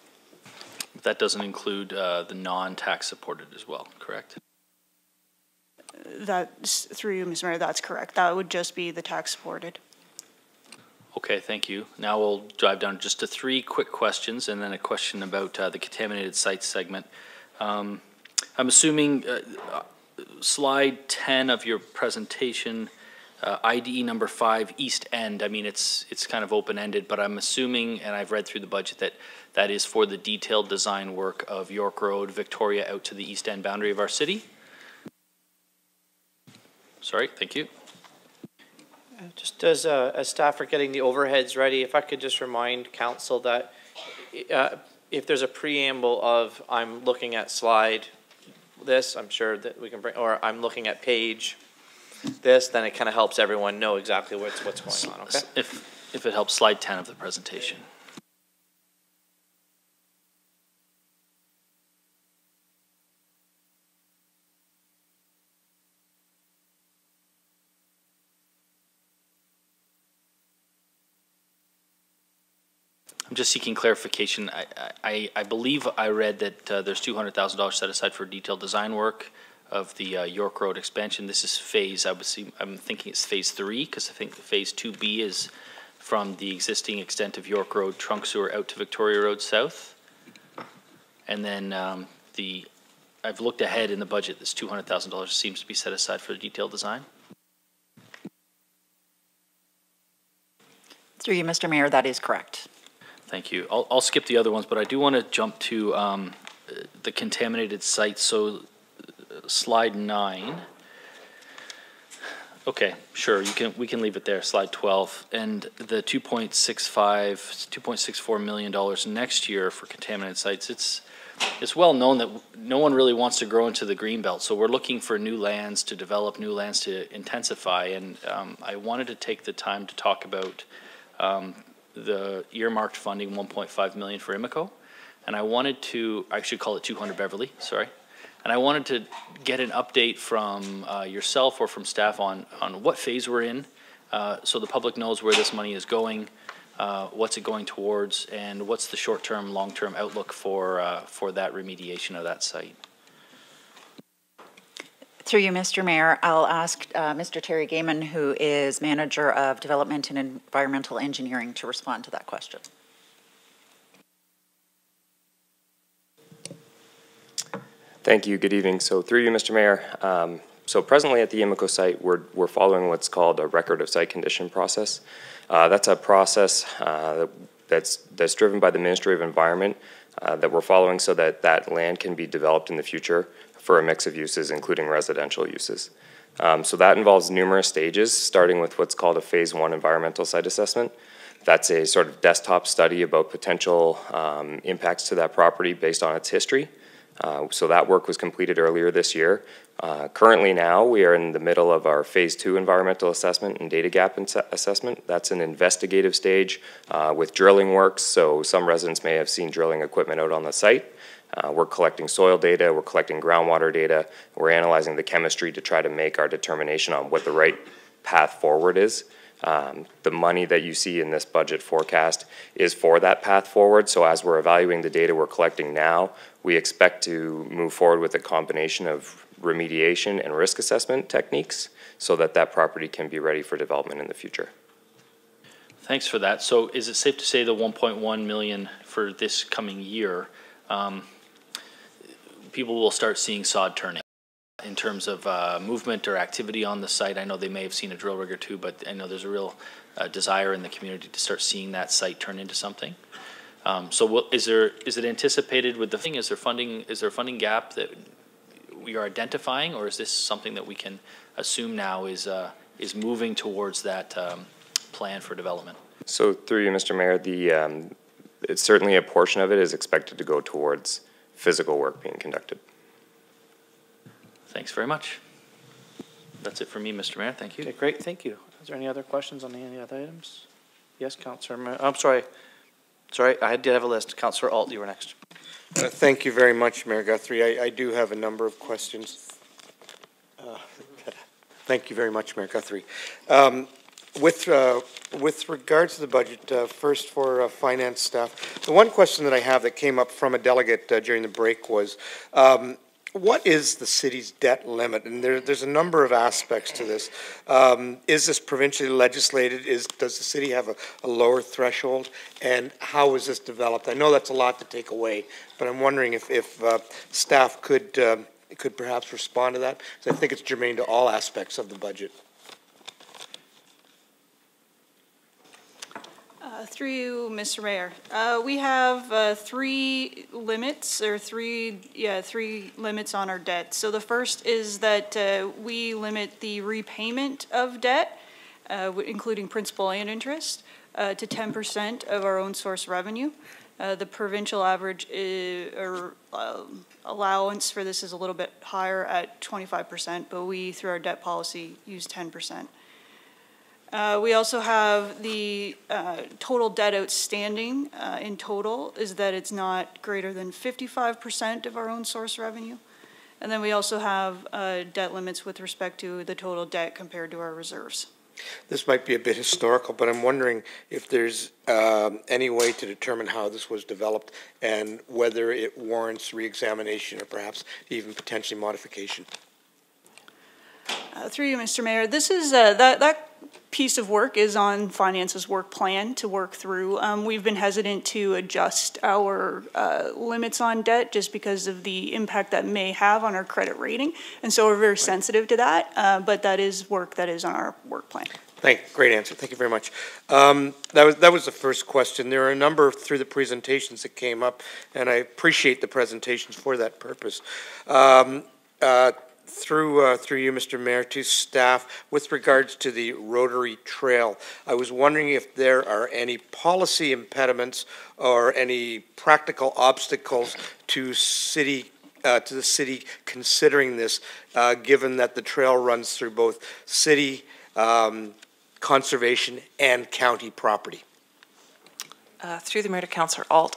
That doesn't include the non-tax supported as well, correct? That's through you, Mr. Mayor, that's correct. That would just be the tax supported. Okay, thank you. Now we'll drive down just to 3 quick questions and then a question about the contaminated sites segment. I'm assuming slide 10 of your presentation, IDE number 5, East End. I mean, it's kind of open-ended, but I'm assuming, and I've read through the budget, that is for the detailed design work of York Road, Victoria, out to the East End boundary of our city. Sorry, thank you. Just as staff are getting the overheads ready, if I could just remind council that if there's a preamble of I'm looking at slide this, I'm sure that we can bring, or I'm looking at page this, then it kind of helps everyone know exactly what's going on, okay? If it helps, slide 10 of the presentation. I'm just seeking clarification. I believe I read that there's $200,000 set aside for detailed design work of the York Road expansion. This is phase, I'm thinking it's phase 3, because I think phase 2B is from the existing extent of York Road trunk sewer out to Victoria Road South. And then I've looked ahead in the budget, this $200,000 seems to be set aside for the detailed design. Through you, Mr. Mayor, that is correct. Thank you. I'll skip the other ones, but I do want to jump to the contaminated sites. So slide 9, Okay, sure, we can leave it there, slide 12. And the $2.64 million next year for contaminated sites, it's well known that no one really wants to grow into the green belt. So we're looking for new lands to develop, new lands to intensify. And I wanted to take the time to talk about the earmarked funding, 1.5 million for Amoco. And I wanted to, I should call it 200 Beverly, sorry. And I wanted to get an update from yourself or from staff on what phase we're in, so the public knows where this money is going, what's it going towards, and what's the short-term, long-term outlook for that remediation of that site. Through you, Mr. Mayor, I'll ask Mr. Terry Gaiman, who is Manager of Development and Environmental Engineering, to respond to that question. Thank you. Good evening. So through you, Mr. Mayor, so presently at the Amoco site, we're following what's called a record of site condition process. That's a process that's driven by the Ministry of Environment that we're following so that that land can be developed in the future for a mix of uses, including residential uses. So that involves numerous stages, starting with what's called a Phase 1 environmental site assessment. That's a sort of desktop study about potential impacts to that property based on its history. So that work was completed earlier this year. Currently now, we are in the middle of our Phase 2 environmental assessment and data gap assessment. That's an investigative stage with drilling works, so some residents may have seen drilling equipment out on the site. We're collecting soil data, we're collecting groundwater data, we're analyzing the chemistry to try to make our determination on what the right path forward is. The money that you see in this budget forecast is for that path forward. So as we're evaluating the data we're collecting now, we expect to move forward with a combination of remediation and risk assessment techniques so that that property can be ready for development in the future. Thanks for that. So is it safe to say the 1.1 million for this coming year, people will start seeing sod turning in terms of movement or activity on the site? I know they may have seen a drill rig or two, but I know there's a real desire in the community to start seeing that site turn into something. So is it anticipated with the thing? Is there a funding gap that we are identifying, or is this something that we can assume now is moving towards that plan for development? So through you, Mr. Mayor, it's certainly a portion of it is expected to go towards physical work being conducted. Thanks very much. That's it for me, Mr. Mayor. Thank you. Okay, great. Thank you. Is there any other questions on any other items? Yes, Councillor. I'm sorry. Sorry, I did have a list. Councillor Alt, you were next. Thank you very much, Mayor Guthrie. I do have a number of questions. Thank you very much, Mayor Guthrie. With regards to the budget, first for finance staff, the one question that I have that came up from a delegate during the break was, what is the city's debt limit? And there's a number of aspects to this. Is this provincially legislated? Does the city have a lower threshold? And how is this developed? I know that's a lot to take away, but I'm wondering if staff could perhaps respond to that, because I think it's germane to all aspects of the budget. Through you, Mr. Mayor. We have three limits on our debt. So the first is that we limit the repayment of debt, including principal and interest, to 10% of our own source revenue. The provincial average allowance for this is a little bit higher at 25%, but we, through our debt policy, use 10%. We also have the total debt outstanding in total is that it's not greater than 55% of our own source revenue. And then we also have debt limits with respect to the total debt compared to our reserves. This might be a bit historical, but I'm wondering if there's any way to determine how this was developed and whether it warrants re-examination or perhaps even potentially modification. Through you, Mr. Mayor, this is that piece of work is on Finance's work plan to work through. We've been hesitant to adjust our limits on debt just because of the impact that may have on our credit rating, and so we're very sensitive to that. But that is work that is on our work plan. Great answer. Thank you very much. That was the first question. There are a number through the presentations that came up, and I appreciate the presentations for that purpose. Through you, Mr. Mayor, to staff, with regards to the Rotary Trail, I was wondering if there are any policy impediments or any practical obstacles to the city considering this, given that the trail runs through both city conservation and county property. Through the Mayor to Councillor Alt,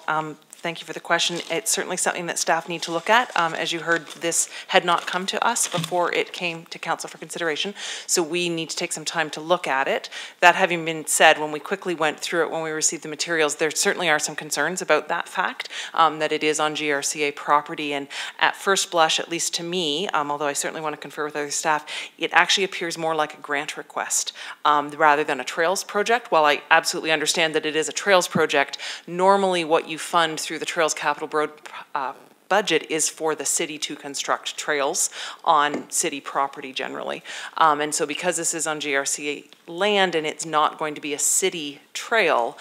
thank you for the question. It's certainly something that staff need to look at. As you heard, this had not come to us before it came to Council for consideration, so we need to take some time to look at it. That having been said, when we quickly went through it, when we received the materials, there certainly are some concerns about that fact, that it is on GRCA property, and at first blush, at least to me, although I certainly want to confer with other staff, it actually appears more like a grant request rather than a trails project. While I absolutely understand that it is a trails project, normally what you fund through the Trails Capital budget is for the city to construct trails on city property generally. And so because this is on GRCA land and it's not going to be a city trail,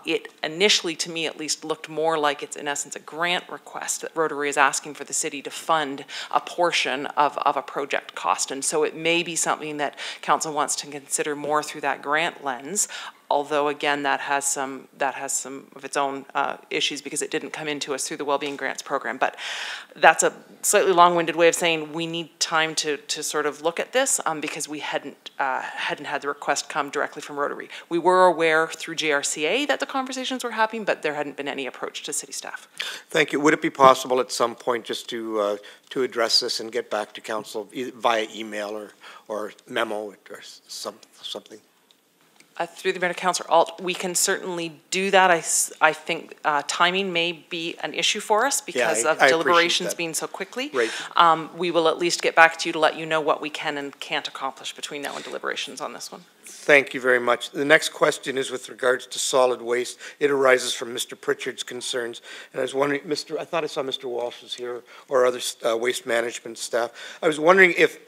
it initially, to me at least, looked more like it's in essence a grant request that Rotary is asking for the city to fund a portion of a project cost. And so it may be something that council wants to consider more through that grant lens. Although again, that has some of its own issues because it didn't come into us through the Wellbeing Grants program. But that's a slightly long-winded way of saying we need time to sort of look at this because we hadn't had the request come directly from Rotary. We were aware through GRCA that the conversations were happening, but there hadn't been any approach to city staff. Thank you. Would it be possible at some point just to address this and get back to council via email or memo or something? Through the Mayor to Councillor Alt, we can certainly do that. I think timing may be an issue for us because of deliberations being so quickly. Right. We will at least get back to you to let you know what we can and can't accomplish between now and deliberations on this one. Thank you very much. The next question is with regards to solid waste. It arises from Mr. Pritchard's concerns. And I was wondering, I thought I saw Mr. Walsh was here or other waste management staff. I was wondering if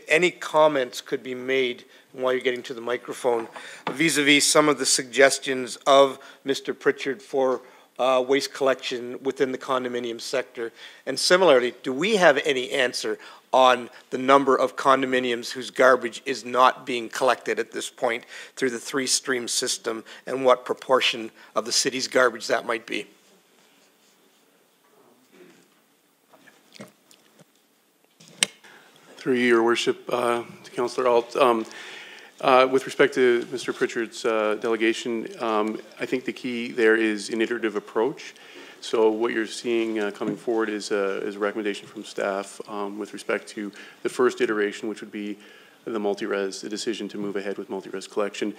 any comments could be made while you're getting to the microphone vis-a-vis some of the suggestions of Mr. Pritchard for waste collection within the condominium sector. And similarly, do we have any answer on the number of condominiums whose garbage is not being collected at this point through the three-stream system and what proportion of the city's garbage that might be? Through your worship, to Councillor Alt, with respect to Mr. Pritchard's delegation, I think the key there is an iterative approach. So what you're seeing coming forward is a recommendation from staff with respect to the first iteration, which would be the multi-res, the decision to move ahead with multi-res collection.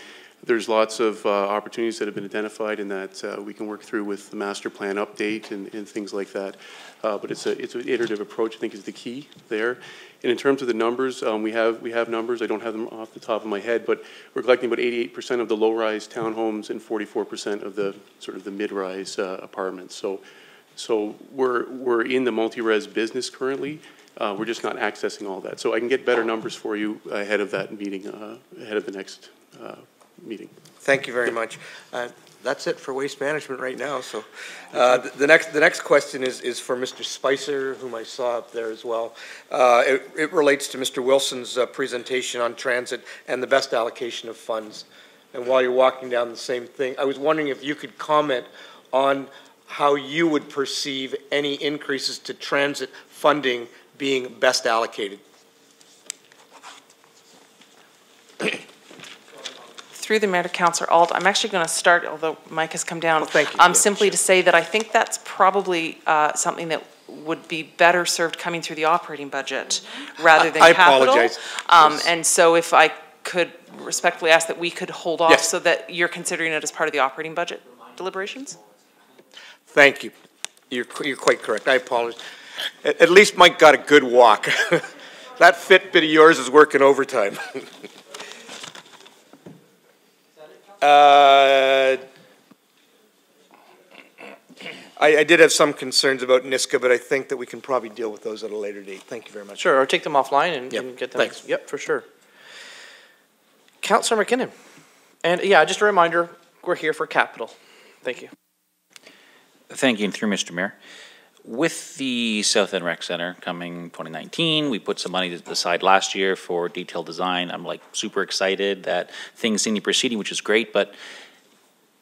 There's lots of opportunities that have been identified and that we can work through with the master plan update and things like that. But it's an iterative approach, I think, is the key there. And in terms of the numbers, we have numbers. I don't have them off the top of my head, but we're collecting about 88% of the low-rise townhomes and 44% of the sort of the mid-rise apartments. So we're in the multi-res business currently. We're just not accessing all that. So I can get better numbers for you ahead of that meeting, ahead of the next meeting. Thank you very much. That's it for waste management right now. So the next question is for Mr. Spicer, whom I saw up there as well. It relates to Mr. Wilson's presentation on transit and the best allocation of funds. And while you're walking down the same thing, I was wondering if you could comment on how you would perceive any increases to transit funding being best allocated. Through the Mayor to Councillor Alt, I'm actually going to start, although Mike has come down, thank you. Simply to say that I think that's probably something that would be better served coming through the operating budget rather than capital. I apologize. And so if I could respectfully ask that we could hold off so that you're considering it as part of the operating budget deliberations? Thank you. You're quite correct. I apologize. At least Mike got a good walk. That Fitbit of yours is working overtime. I did have some concerns about NISCA, but I think that we can probably deal with those at a later date. Thank you very much. Sure, or take them offline and get them. Thanks. Yep, for sure. Councillor McKinnon. And yeah, just a reminder, we're here for capital. Thank you. Thank you, and through Mr. Mayor. with the South End Rec Center coming 2019, we put some money aside last year for detailed design. I'm like super excited that things seem to be proceeding, which is great, but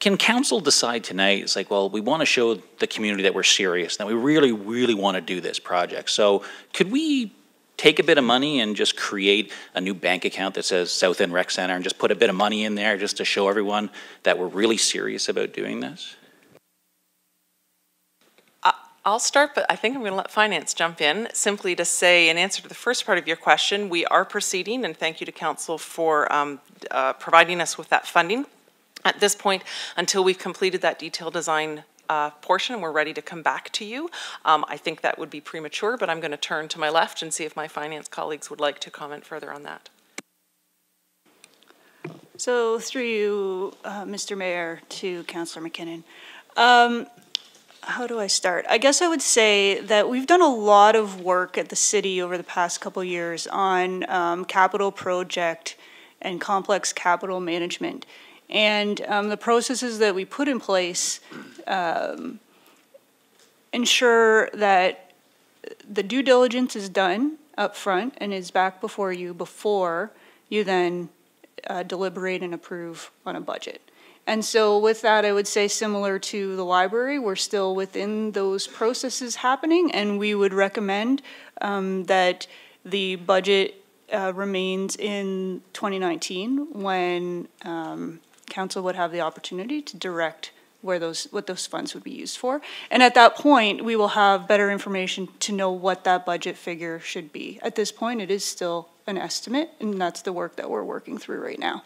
can council decide tonight, it's like, well, we want to show the community that we're serious, that we really, really want to do this project. So could we take a bit of money and just create a new bank account that says South End Rec Center and just put a bit of money in there just to show everyone that we're really serious about doing this? I'll start, but I think I'm going to let finance jump in, simply to say, in answer to the first part of your question, we are proceeding, and thank you to council for providing us with that funding. At this point, until we've completed that detailed design portion, we're ready to come back to you. I think that would be premature, but I'm going to turn to my left and see if my finance colleagues would like to comment further on that. So through you, Mr. Mayor, to Councillor McKinnon. How do I start? I guess I would say that we've done a lot of work at the city over the past couple of years on capital project and complex capital management. And the processes that we put in place ensure that the due diligence is done up front and is back before you then deliberate and approve on a budget. And so with that, I would say similar to the library, we're still within those processes happening, and we would recommend that the budget remains in 2019 when council would have the opportunity to direct what those funds would be used for. And at that point, we will have better information to know what that budget figure should be. At this point, it is still an estimate, and that's the work that we're working through right now.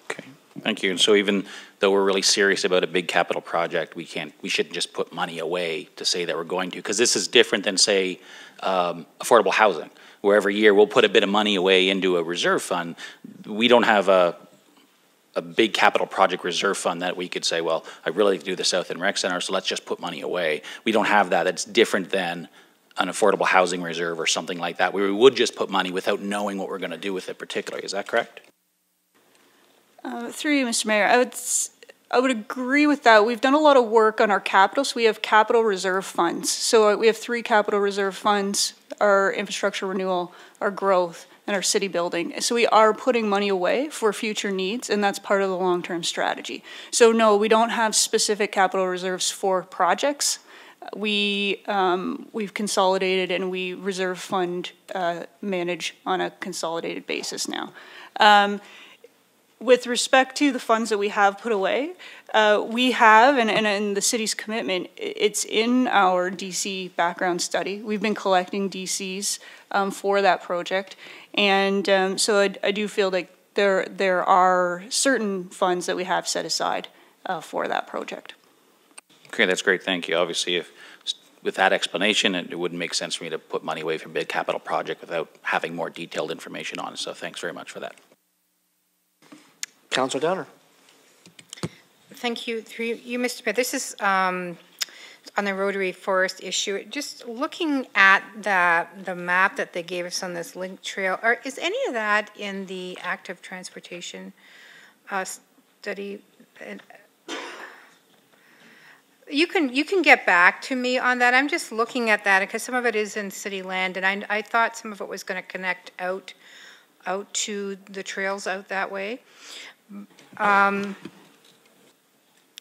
Okay, thank you. And so even though we're really serious about a big capital project, we shouldn't just put money away to say that we're going to, because this is different than, say, affordable housing, where every year we'll put a bit of money away into a reserve fund. We don't have a big capital project reserve fund that we could say, well, I really like to do the South End Rec Center, so let's just put money away. We don't have that. That's different than an affordable housing reserve or something like that, where we would just put money without knowing what we're going to do with it particularly. Is that correct? Through you, Mr. Mayor, I would agree with that. We've done a lot of work on our capital, so we have capital reserve funds. So we have 3 capital reserve funds: our infrastructure renewal, our growth, and our city building. So we are putting money away for future needs, and that's part of the long-term strategy. So no, we don't have specific capital reserves for projects. We've consolidated and we reserve fund manage on a consolidated basis now. With respect to the funds that we have put away, we have, and the city's commitment, it's in our DC background study. We've been collecting DCs for that project, and so I do feel like there are certain funds that we have set aside for that project. Okay, that's great. Thank you. Obviously, with that explanation, it wouldn't make sense for me to put money away from a big capital project without having more detailed information on it. So thanks very much for that. Councillor Downer. Thank you. Through you, Mr. Mayor. This is on the Rotary Forest issue. Just looking at the map that they gave us on this link trail, is any of that in the active transportation study? You can get back to me on that. I'm just looking at that because some of it is in city land, and I thought some of it was going to connect out to the trails out that way. And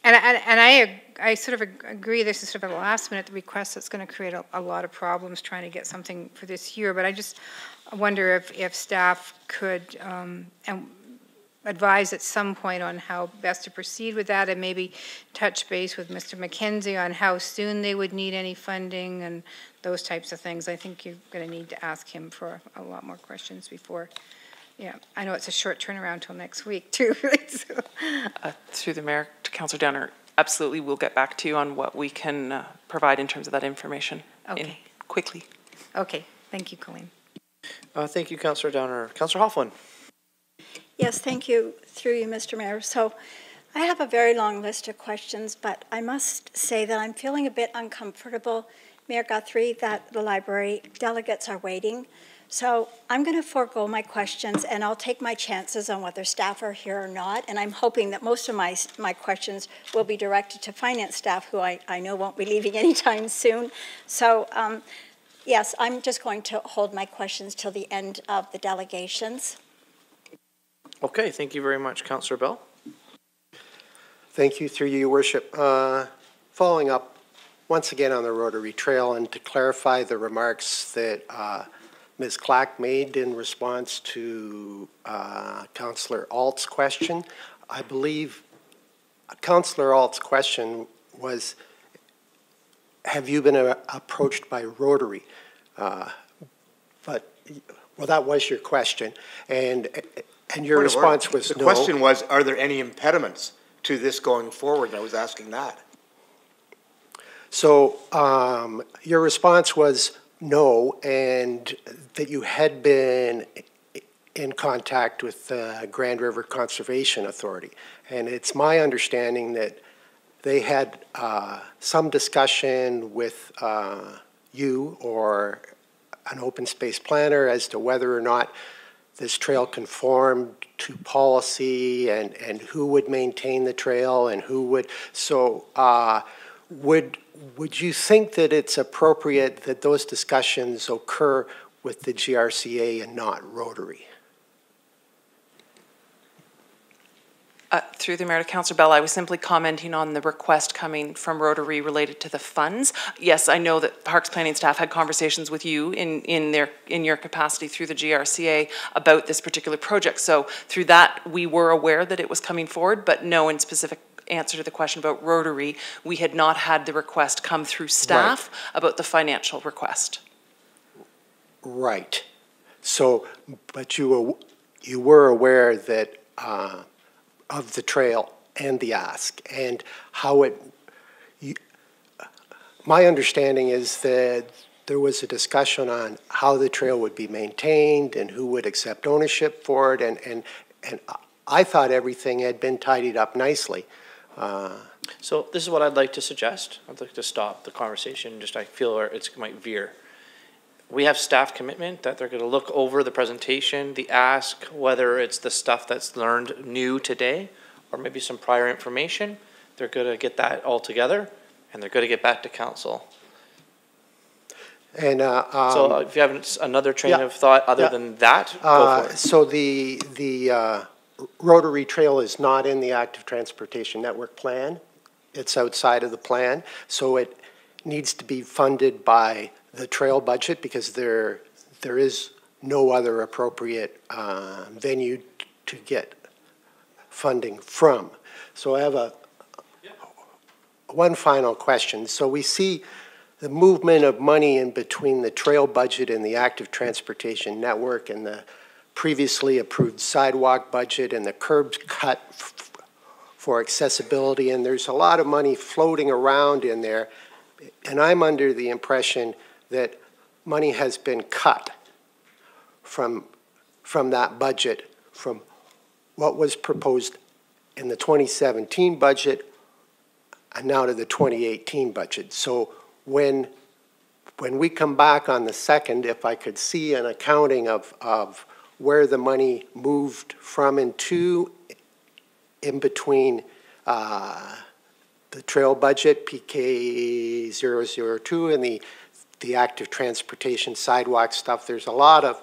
I sort of agree this is sort of a last minute request that's going to create a lot of problems trying to get something for this year, but I just wonder if staff could advise at some point on how best to proceed with that, and maybe touch base with Mr. McKenzie on how soon they would need any funding and those types of things. I think you're going to need to ask him for a lot more questions before. Yeah, I know it's a short turnaround till next week too. So. Through the Mayor to Councillor Downer, absolutely, we'll get back to you on what we can provide in terms of that information. Okay. Quickly. Okay, thank you, Colleen. Thank you, Councillor Downer. Councillor Hoffman. Yes, thank you. Through you, Mr. Mayor. So I have a very long list of questions, but I must say that I'm feeling a bit uncomfortable, Mayor Guthrie, that the library delegates are waiting So I'm going to forego my questions, and I'll take my chances on whether staff are here or not. And I'm hoping that most of my questions will be directed to finance staff, who I know won't be leaving anytime soon. So yes, I'm just going to hold my questions till the end of the delegations. Okay, thank you very much, Councillor Bell. Thank you, through you, Your Worship. Following up once again on the Rotary Trail, and to clarify the remarks that Ms. Clack made in response to Councillor Alt's question. I believe Councillor Alt's question was, have you been approached by Rotary? But, well, that was your question. And your response was no. The question was, are there any impediments to this going forward? And I was asking that. So your response was no, and that you had been in contact with the Grand River Conservation Authority. And it's my understanding that they had some discussion with you or an open space planner as to whether or not this trail conformed to policy, and who would maintain the trail and who would. So would you think that it's appropriate that those discussions occur with the GRCA and not Rotary? Through the Mayor to Councillor Bell, I was simply commenting on the request coming from Rotary related to the funds. Yes, I know that Parks Planning staff had conversations with you in your capacity through the GRCA about this particular project. So through that, we were aware that it was coming forward, but no, in specific answer to the question about Rotary, we had not had the request come through staff about the financial request. Right. So, but you were aware that of the trail and the ask, and how my understanding is that there was a discussion on how the trail would be maintained and who would accept ownership for it, and I thought everything had been tidied up nicely. So this is what I'd like to suggest. I'd like to stop the conversation. Just I feel it might veer. We have staff commitment that they're going to look over the presentation, the ask, whether it's the stuff that's learned new today or maybe some prior information. They're going to get that all together, and they're going to get back to council. And so if you have another train of thought other than that, go for it. So the Rotary Trail is not in the Active Transportation Network plan. It's outside of the plan, so it needs to be funded by the trail budget, because there is no other appropriate venue to get funding from. So I have one final question. So we see the movement of money in between the trail budget and the Active Transportation Network, and the previously approved sidewalk budget, and the curbs cut for accessibility, and there's a lot of money floating around in there, and I'm under the impression that money has been cut from that budget, from what was proposed in the 2017 budget and now to the 2018 budget. So when we come back on the 2nd, if I could see an accounting of where the money moved from and to in between the trail budget, PK 002, and the active transportation sidewalk stuff, there's a lot of,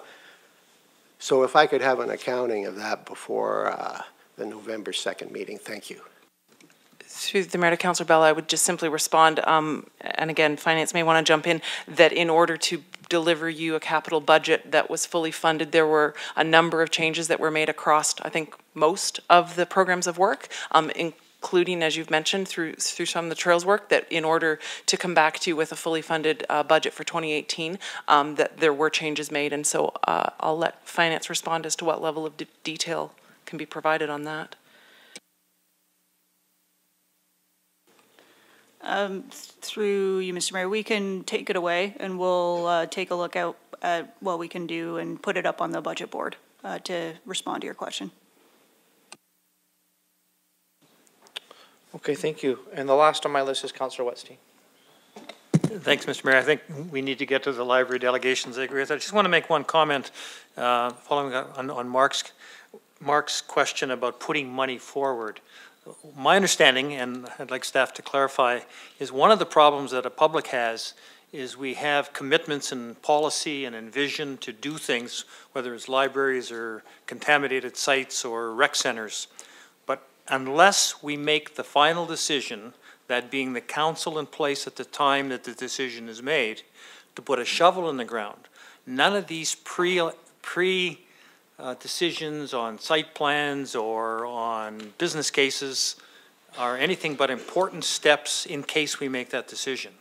so if I could have an accounting of that before the November 2nd meeting, thank you. Through the Mayor to Councillor Bell, I would just simply respond, and again, Finance may want to jump in, that in order to deliver you a capital budget that was fully funded, there were a number of changes that were made across, I think, most of the programs of work, including, as you've mentioned, through some of the trails work, that in order to come back to you with a fully funded budget for 2018, that there were changes made. And so I'll let Finance respond as to what level of detail can be provided on that. Through you, Mr. Mayor, we can take it away, and we'll take a look at what we can do and put it up on the budget board to respond to your question. Okay, thank you. And the last on my list is Councillor Wetstein. Thanks, Mr. Mayor. I think we need to get to the library delegations. I agree with that. I just want to make one comment following on Mark's question about putting money forward. My understanding, and I'd like staff to clarify, is one of the problems that a public has is we have commitments in policy and in vision to do things, whether it's libraries or contaminated sites or rec centers. But unless we make the final decision, that being the council in place at the time that the decision is made, to put a shovel in the ground, none of these decisions on site plans or on business cases are anything but important steps in case we make that decision.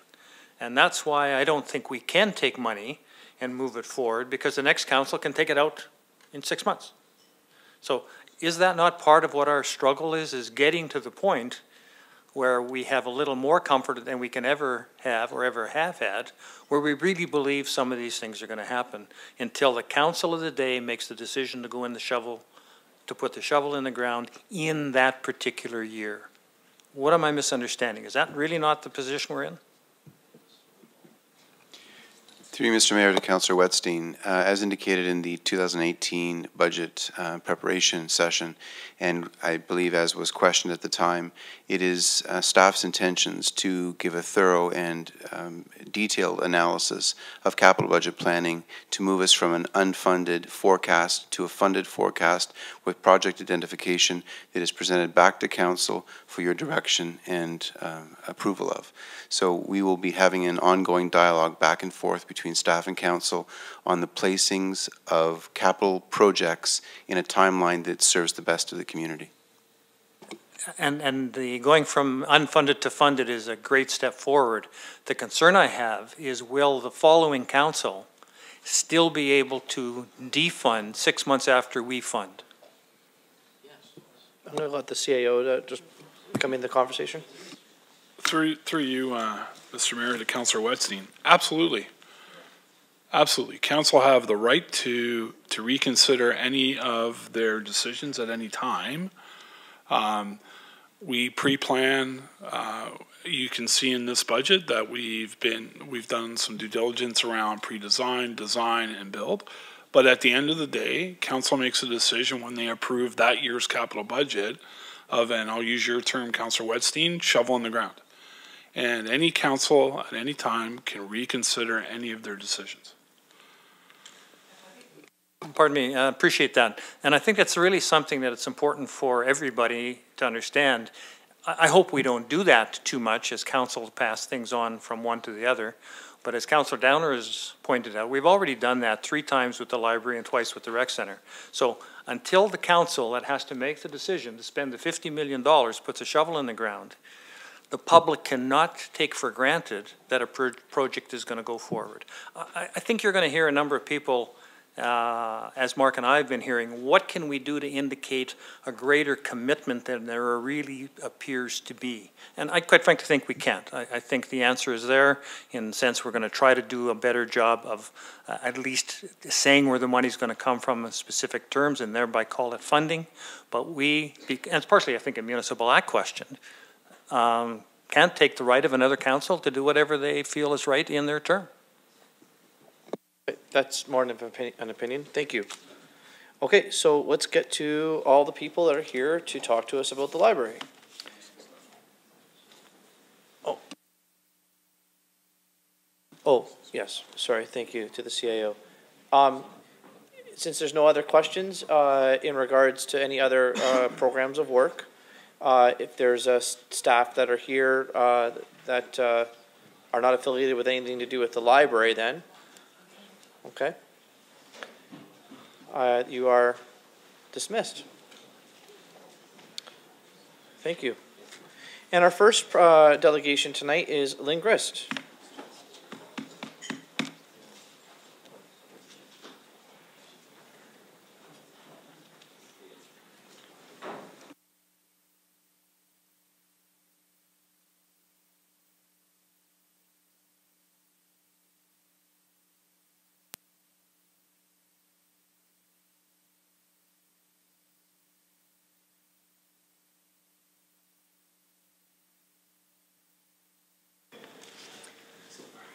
And that's why I don't think we can take money and move it forward, because the next council can take it out in 6 months. So is that not part of what our struggle is getting to the point where we have a little more comfort than we can ever have or ever have had, where we really believe some of these things are going to happen until the council of the day makes the decision to go in the shovel, to put the shovel in the ground in that particular year. What am I misunderstanding? Is that really not the position we're in? Through you, Mr. Mayor, to Councillor Wetstein, as indicated in the 2018 budget preparation session, and I believe as was questioned at the time, it is staff's intentions to give a thorough and detailed analysis of capital budget planning to move us from an unfunded forecast to a funded forecast with project identification that is presented back to Council for your direction and approval of. So we will be having an ongoing dialogue back and forth between staff and council on the placings of capital projects in a timeline that serves the best of the community. And the going from unfunded to funded is a great step forward. The concern I have is, will the following council still be able to defund 6 months after we fund? I'm going to let the CAO just come in the conversation. Through you, Mr. Mayor, to Councillor Wetstein, absolutely. Absolutely. Council have the right to reconsider any of their decisions at any time. We pre-plan. You can see in this budget that we've done some due diligence around pre-design, design, and build. But at the end of the day, council makes a decision when they approve that year's capital budget of, and I'll use your term, Councillor Wetstein, shovel in the ground. And any council at any time can reconsider any of their decisions. Pardon me, I appreciate that. And I think that's really something that it's important for everybody to understand. I hope we don't do that too much as council pass things on from one to the other. But as Councillor Downer has pointed out, we've already done that 3 times with the library and twice with the rec center. So until the council that has to make the decision to spend the $50 million puts a shovel in the ground, the public cannot take for granted that a project is going to go forward. I think you're going to hear a number of people, as Mark and I have been hearing, what can we do to indicate a greater commitment than there really appears to be? And I quite frankly think we can't. I think the answer is there in the sense we're going to try to do a better job of at least saying where the money's going to come from in specific terms and thereby call it funding. But and it's partially I think a municipal act question, can't take the right of another council to do whatever they feel is right in their term. That's more an opinion. Thank you. Okay, so let's get to all the people that are here to talk to us about the library. Oh, yes. Sorry. Thank you to the CAO. Since there's no other questions in regards to any other programs of work, if there's staff that are here that are not affiliated with anything to do with the library, then okay, you are dismissed. Thank you. And our first delegation tonight is Lynn Grist.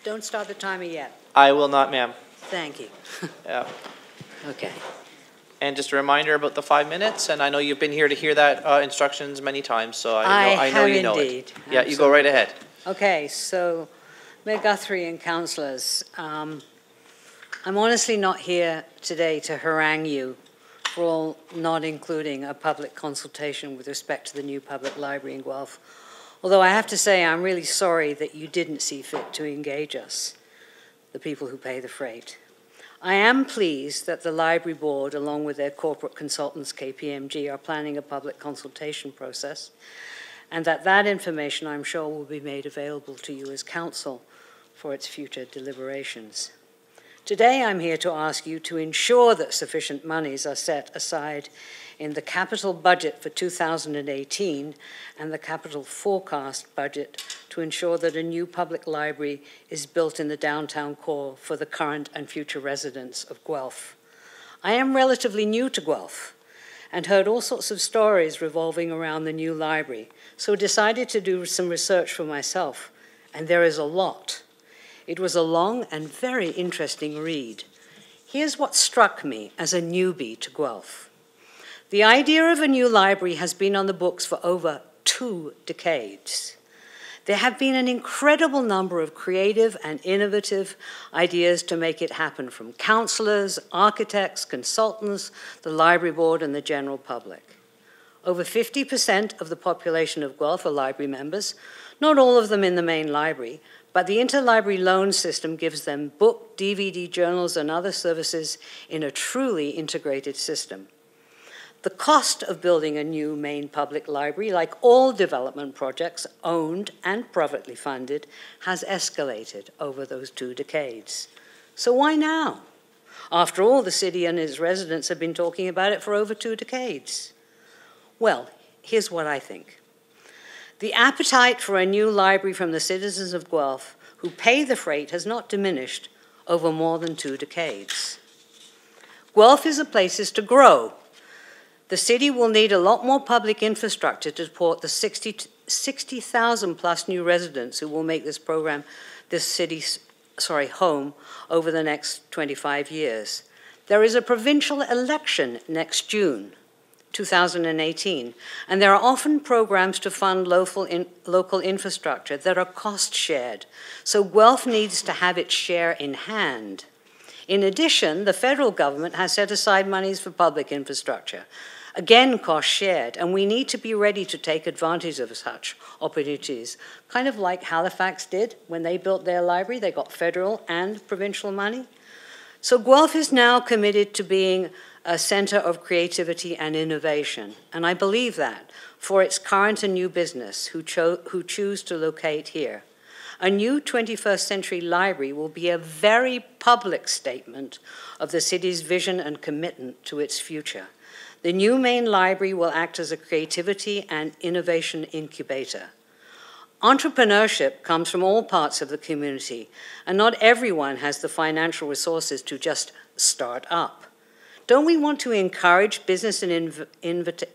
Don't start the timer yet. I will not, ma'am. Thank you. Yeah. Okay. And just a reminder about the 5 minutes, and I know you've been here to hear that instructions many times, so I know you know indeed. it. Yeah, you go right ahead. Okay, so Mayor Guthrie and councillors, I'm honestly not here today to harangue you for all not including a public consultation with respect to the new public library in Guelph. Although I have to say I'm really sorry that you didn't see fit to engage us, the people who pay the freight. I am pleased that the Library Board, along with their corporate consultants, KPMG, are planning a public consultation process, and that information, I'm sure, will be made available to you as council for its future deliberations. Today, I'm here to ask you to ensure that sufficient monies are set aside in the capital budget for 2018 and the capital forecast budget to ensure that a new public library is built in the downtown core for the current and future residents of Guelph. I am relatively new to Guelph and heard all sorts of stories revolving around the new library, so decided to do some research for myself, and there is a lot. It was a long and very interesting read. Here's what struck me as a newbie to Guelph. The idea of a new library has been on the books for over 2 decades. There have been an incredible number of creative and innovative ideas to make it happen, from councillors, architects, consultants, the library board, and the general public. Over 50% of the population of Guelph are library members, not all of them in the main library, but the interlibrary loan system gives them book, DVD, journals, and other services in a truly integrated system. The cost of building a new main public library, like all development projects owned and privately funded, has escalated over those 2 decades. So why now? After all, the city and its residents have been talking about it for over 2 decades. Well, here's what I think. The appetite for a new library from the citizens of Guelph who pay the freight has not diminished over more than 2 decades. Guelph is a place to grow. The city will need a lot more public infrastructure to support the 60,000 plus new residents who will make this program, this city's home over the next 25 years. There is a provincial election next June 2018, and there are often programs to fund local infrastructure that are cost shared, so Guelph needs to have its share in hand. In addition, the federal government has set aside monies for public infrastructure, again cost shared, and we need to be ready to take advantage of such opportunities, kind of like Halifax did when they built their library. They got federal and provincial money. So Guelph is now committed to being a center of creativity and innovation, and I believe that for its current and new business who choose to locate here. A new 21st century library will be a very public statement of the city's vision and commitment to its future. The new main library will act as a creativity and innovation incubator. Entrepreneurship comes from all parts of the community, and not everyone has the financial resources to just start up. Don't we want to encourage business and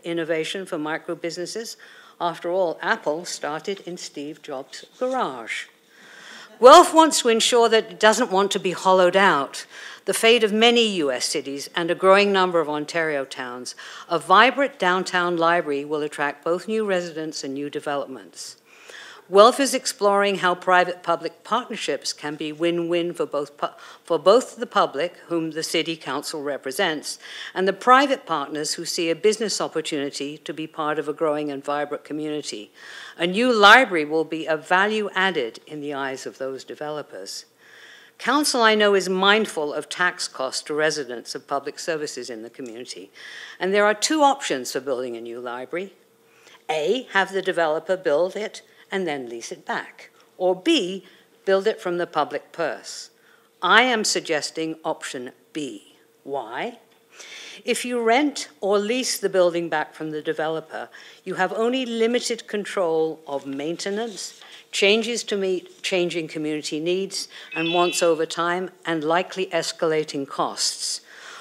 innovation for micro businesses? After all, Apple started in Steve Jobs' garage. Guelph wants to ensure that it doesn't want to be hollowed out. The fate of many US cities and a growing number of Ontario towns, a vibrant downtown library will attract both new residents and new developments. Guelph is exploring how private-public partnerships can be win-win for both the public, whom the City Council represents, and the private partners who see a business opportunity to be part of a growing and vibrant community. A new library will be a value added in the eyes of those developers. Council, I know, is mindful of tax costs to residents of public services in the community, and there are 2 options for building a new library. A, have the developer build it and then lease it back. Or B, build it from the public purse. I am suggesting option B. Why? If you rent or lease the building back from the developer, you have only limited control of maintenance, changes to meet changing community needs and wants over time, and likely escalating costs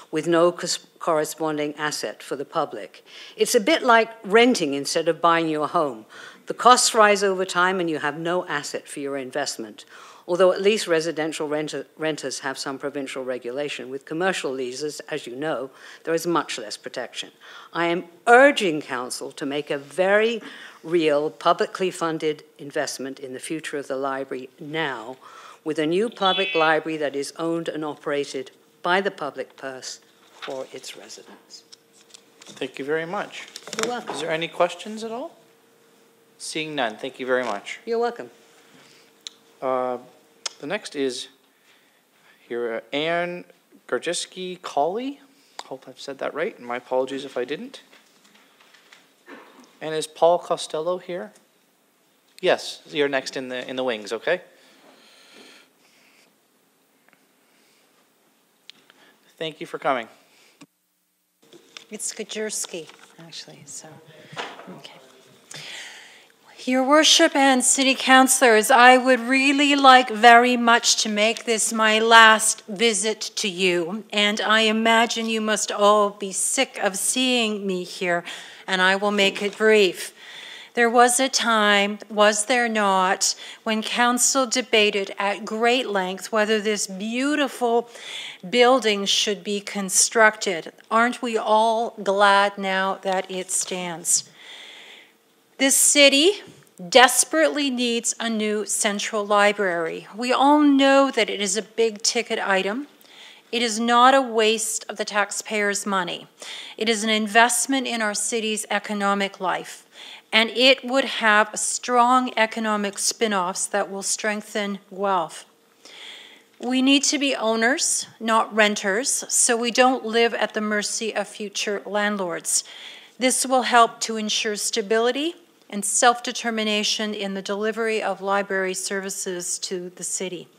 with no corresponding asset for the public. It's a bit like renting instead of buying your home. The costs rise over time and you have no asset for your investment. although at least residential renters have some provincial regulation. With commercial leases, as you know, there is much less protection. I am urging Council to make a very real, publicly funded investment in the future of the library now, with a new public library that is owned and operated by the public purse for its residents. Thank you very much. You're welcome. Is there any questions at all? Seeing none, thank you very much. You're welcome. The next is here, Anne Garjiski-Colley. Hope I've said that right, and my apologies if I didn't. And is Paul Costello here? Yes, you're next in the wings, okay? Thank you for coming. It's Gajerski, actually, so, okay. Your Worship and City Councillors, I would really like very much to make this my last visit to you, and I imagine you must all be sick of seeing me here, and I will make it brief. There was a time, was there not, when Council debated at great length whether this beautiful building should be constructed. Aren't we all glad now that it stands? This city desperately needs a new central library. We all know that it is a big ticket item. It is not a waste of the taxpayers' money. It is an investment in our city's economic life, and it would have strong economic spin-offs that will strengthen Guelph. We need to be owners, not renters, so we don't live at the mercy of future landlords. This will help to ensure stability and self-determination in the delivery of library services to the city.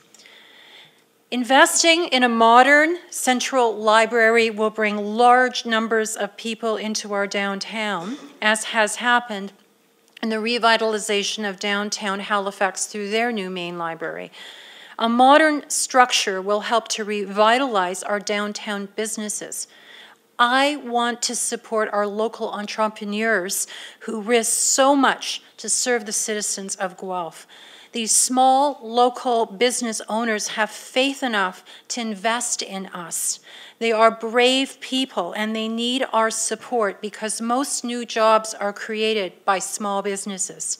Investing in a modern central library will bring large numbers of people into our downtown, as has happened in the revitalization of downtown Halifax through their new main library. A modern structure will help to revitalize our downtown businesses. I want to support our local entrepreneurs who risk so much to serve the citizens of Guelph. These small local business owners have faith enough to invest in us. They are brave people and they need our support because most new jobs are created by small businesses.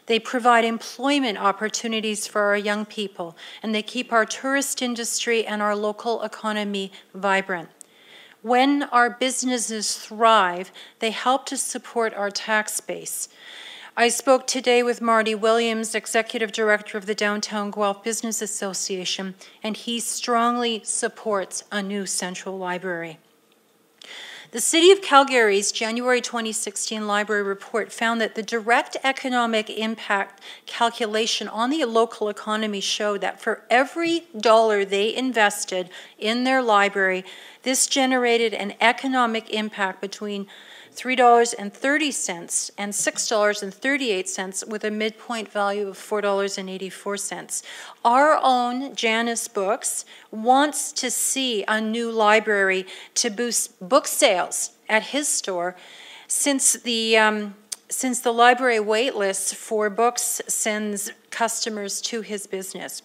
They provide employment opportunities for our young people, and they keep our tourist industry and our local economy vibrant. When our businesses thrive, they help to support our tax base. I spoke today with Marty Williams, Executive Director of the Downtown Guelph Business Association, and he strongly supports a new central library. The City of Calgary's January 2016 library report found that the direct economic impact calculation on the local economy showed that for every dollar they invested in their library, this generated an economic impact between $3.30 and $6.38 with a midpoint value of $4.84. Our own Janice Books wants to see a new library to boost book sales at his store since the library wait list for books sends customers to his business.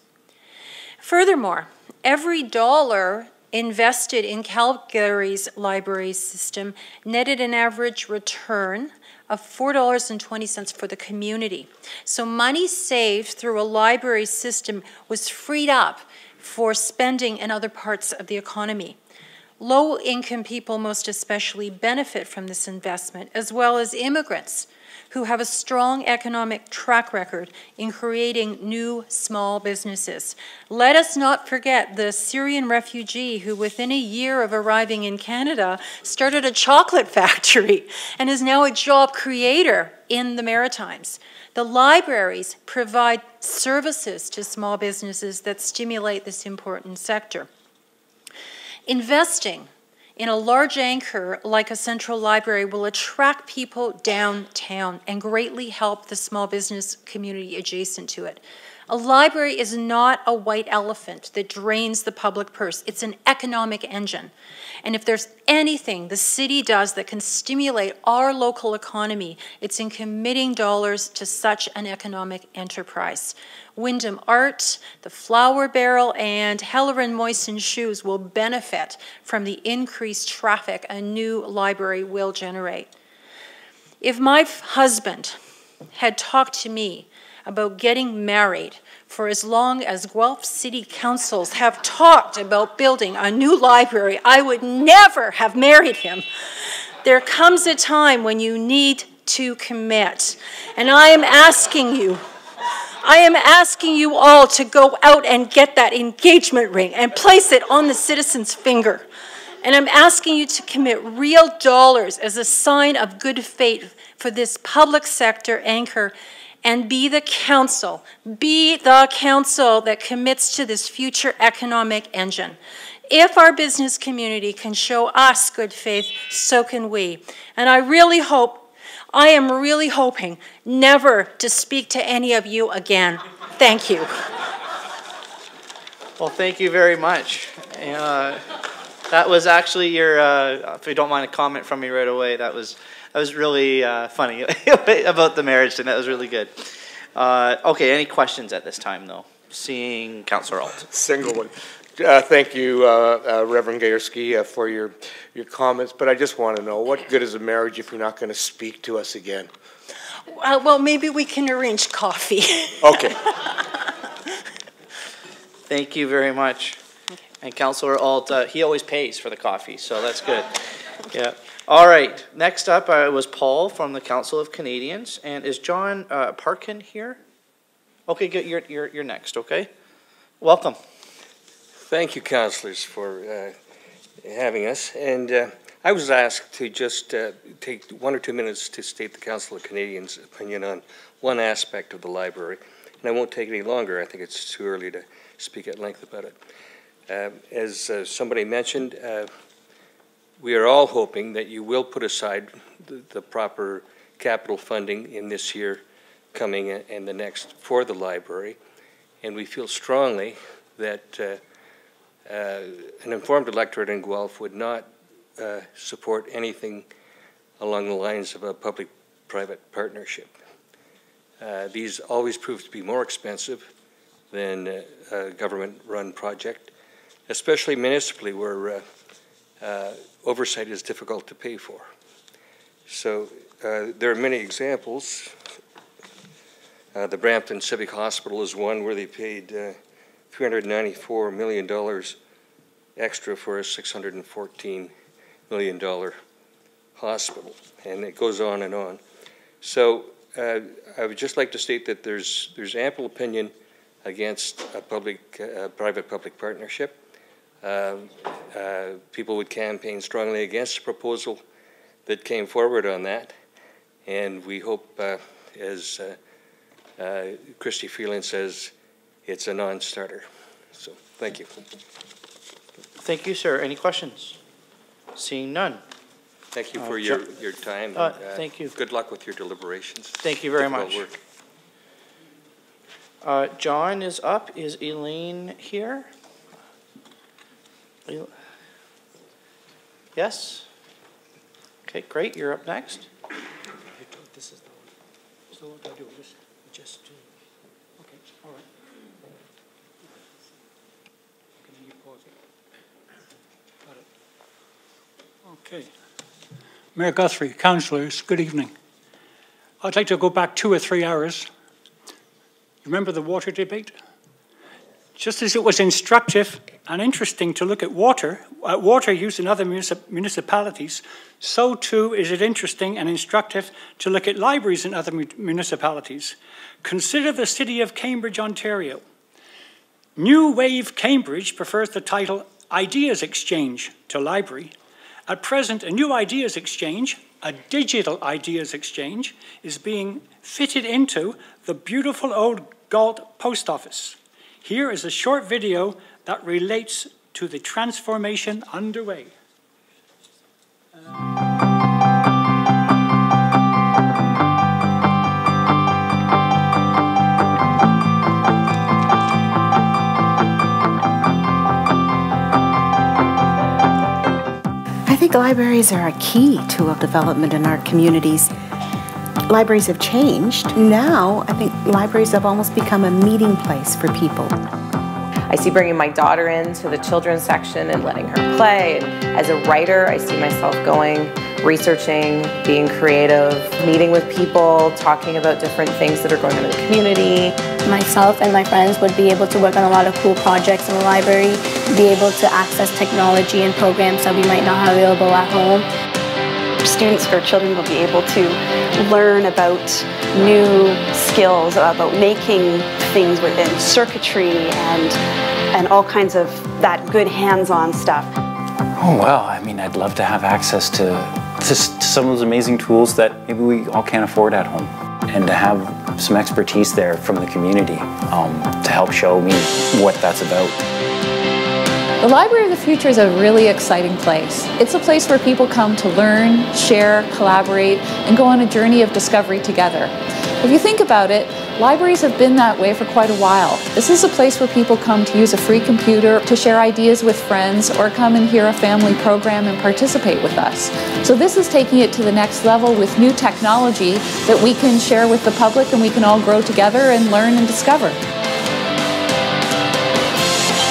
Furthermore, every dollar invested in Calgary's library system netted an average return of $4.20 for the community. So money saved through a library system was freed up for spending in other parts of the economy. Low-income people most especially benefit from this investment, as well as immigrants who have a strong economic track record in creating new small businesses. Let us not forget the Syrian refugee who within a year of arriving in Canada started a chocolate factory and is now a job creator in the Maritimes. The libraries provide services to small businesses that stimulate this important sector. Investing in a large anchor like a central library will attract people downtown and greatly help the small business community adjacent to it. A library is not a white elephant that drains the public purse. It's an economic engine. And if there's anything the city does that can stimulate our local economy, it's in committing dollars to such an economic enterprise. Wyndham Art, the Flower Barrel, and Heller and Moisten Shoes will benefit from the increased traffic a new library will generate. If my husband had talked to me about getting married for as long as Guelph City Councils have talked about building a new library, I would never have married him. There comes a time when you need to commit. And I am asking you all to go out and get that engagement ring and place it on the citizen's finger. And I'm asking you to commit real dollars as a sign of good faith for this public sector anchor, and be the council that commits to this future economic engine. If our business community can show us good faith, so can we. And I am really hoping never to speak to any of you again. Thank you. Well, thank you very much. That was actually your, if you don't mind a comment from me right away, that was really funny about the marriage thing. That was really good. Okay, any questions at this time, though? Seeing Councillor Alt. Single one. Thank you, Reverend Gayerski, for your comments, but I just want to know, what good is a marriage if you're not going to speak to us again? Well, maybe we can arrange coffee. Okay. Thank you very much. And Councillor Alt, he always pays for the coffee, so that's good. Yeah. All right. Next up was Paul from the Council of Canadians, and is John Parkin here? Okay, good. You're next. Okay. Welcome. Thank you, councillors, for having us. And I was asked to just take 1 or 2 minutes to state the Council of Canadians' opinion on one aspect of the library. And I won't take any longer. I think it's too early to speak at length about it. As somebody mentioned, we are all hoping that you will put aside the proper capital funding in this year coming and the next for the library. And we feel strongly that an informed electorate in Guelph would not support anything along the lines of a public-private partnership. These always prove to be more expensive than a government-run project, especially municipally where oversight is difficult to pay for. So there are many examples. The Brampton Civic Hospital is one where they paid $394 million extra for a $614 million hospital, and it goes on and on. So I would just like to state that there's ample opinion against a private-public partnership. People would campaign strongly against the proposal that came forward on that, and we hope, as Christy Freeland says, it's a non-starter. So, thank you. Thank you, sir. Any questions? Seeing none. Thank you for your time. Thank you. Good luck with your deliberations. Thank you very much. Work. John is up. Is Elaine here? Yes? Okay, great. You're up next. This is the one. So what do I do? Just okay, all right. Can you pause it? Got it. Okay. Mayor Guthrie, councillors, good evening. I'd like to go back 2 or 3 hours. Remember the water debate? Just as it was instructive and interesting to look at water use in other municipalities, so too is it interesting and instructive to look at libraries in other municipalities. Consider the city of Cambridge, Ontario. New Wave Cambridge prefers the title Ideas Exchange to library. At present, a new ideas exchange, a digital ideas exchange, is being fitted into the beautiful old Galt post office. Here is a short video that relates to the transformation underway. libraries are a key to a development in our communities. Libraries have changed. Now, I think libraries have almost become a meeting place for people. I see bringing my daughter into the children's section and letting her play. And as a writer, I see myself going, researching, being creative, meeting with people, talking about different things that are going on in the community. Myself and my friends would be able to work on a lot of cool projects in the library, be able to access technology and programs that we might not have available at home. Students or children will be able to learn about new skills, about making things within circuitry and all kinds of that good hands-on stuff. Oh, well, I mean, I'd love to have access to some of those amazing tools that maybe we all can't afford at home, and to have some expertise there from the community to help show me what that's about. The Library of the Future is a really exciting place. It's a place where people come to learn, share, collaborate, and go on a journey of discovery together. If you think about it, libraries have been that way for quite a while. This is a place where people come to use a free computer, to share ideas with friends, or come and hear a family program and participate with us. So this is taking it to the next level with new technology that we can share with the public and we can all grow together and learn and discover.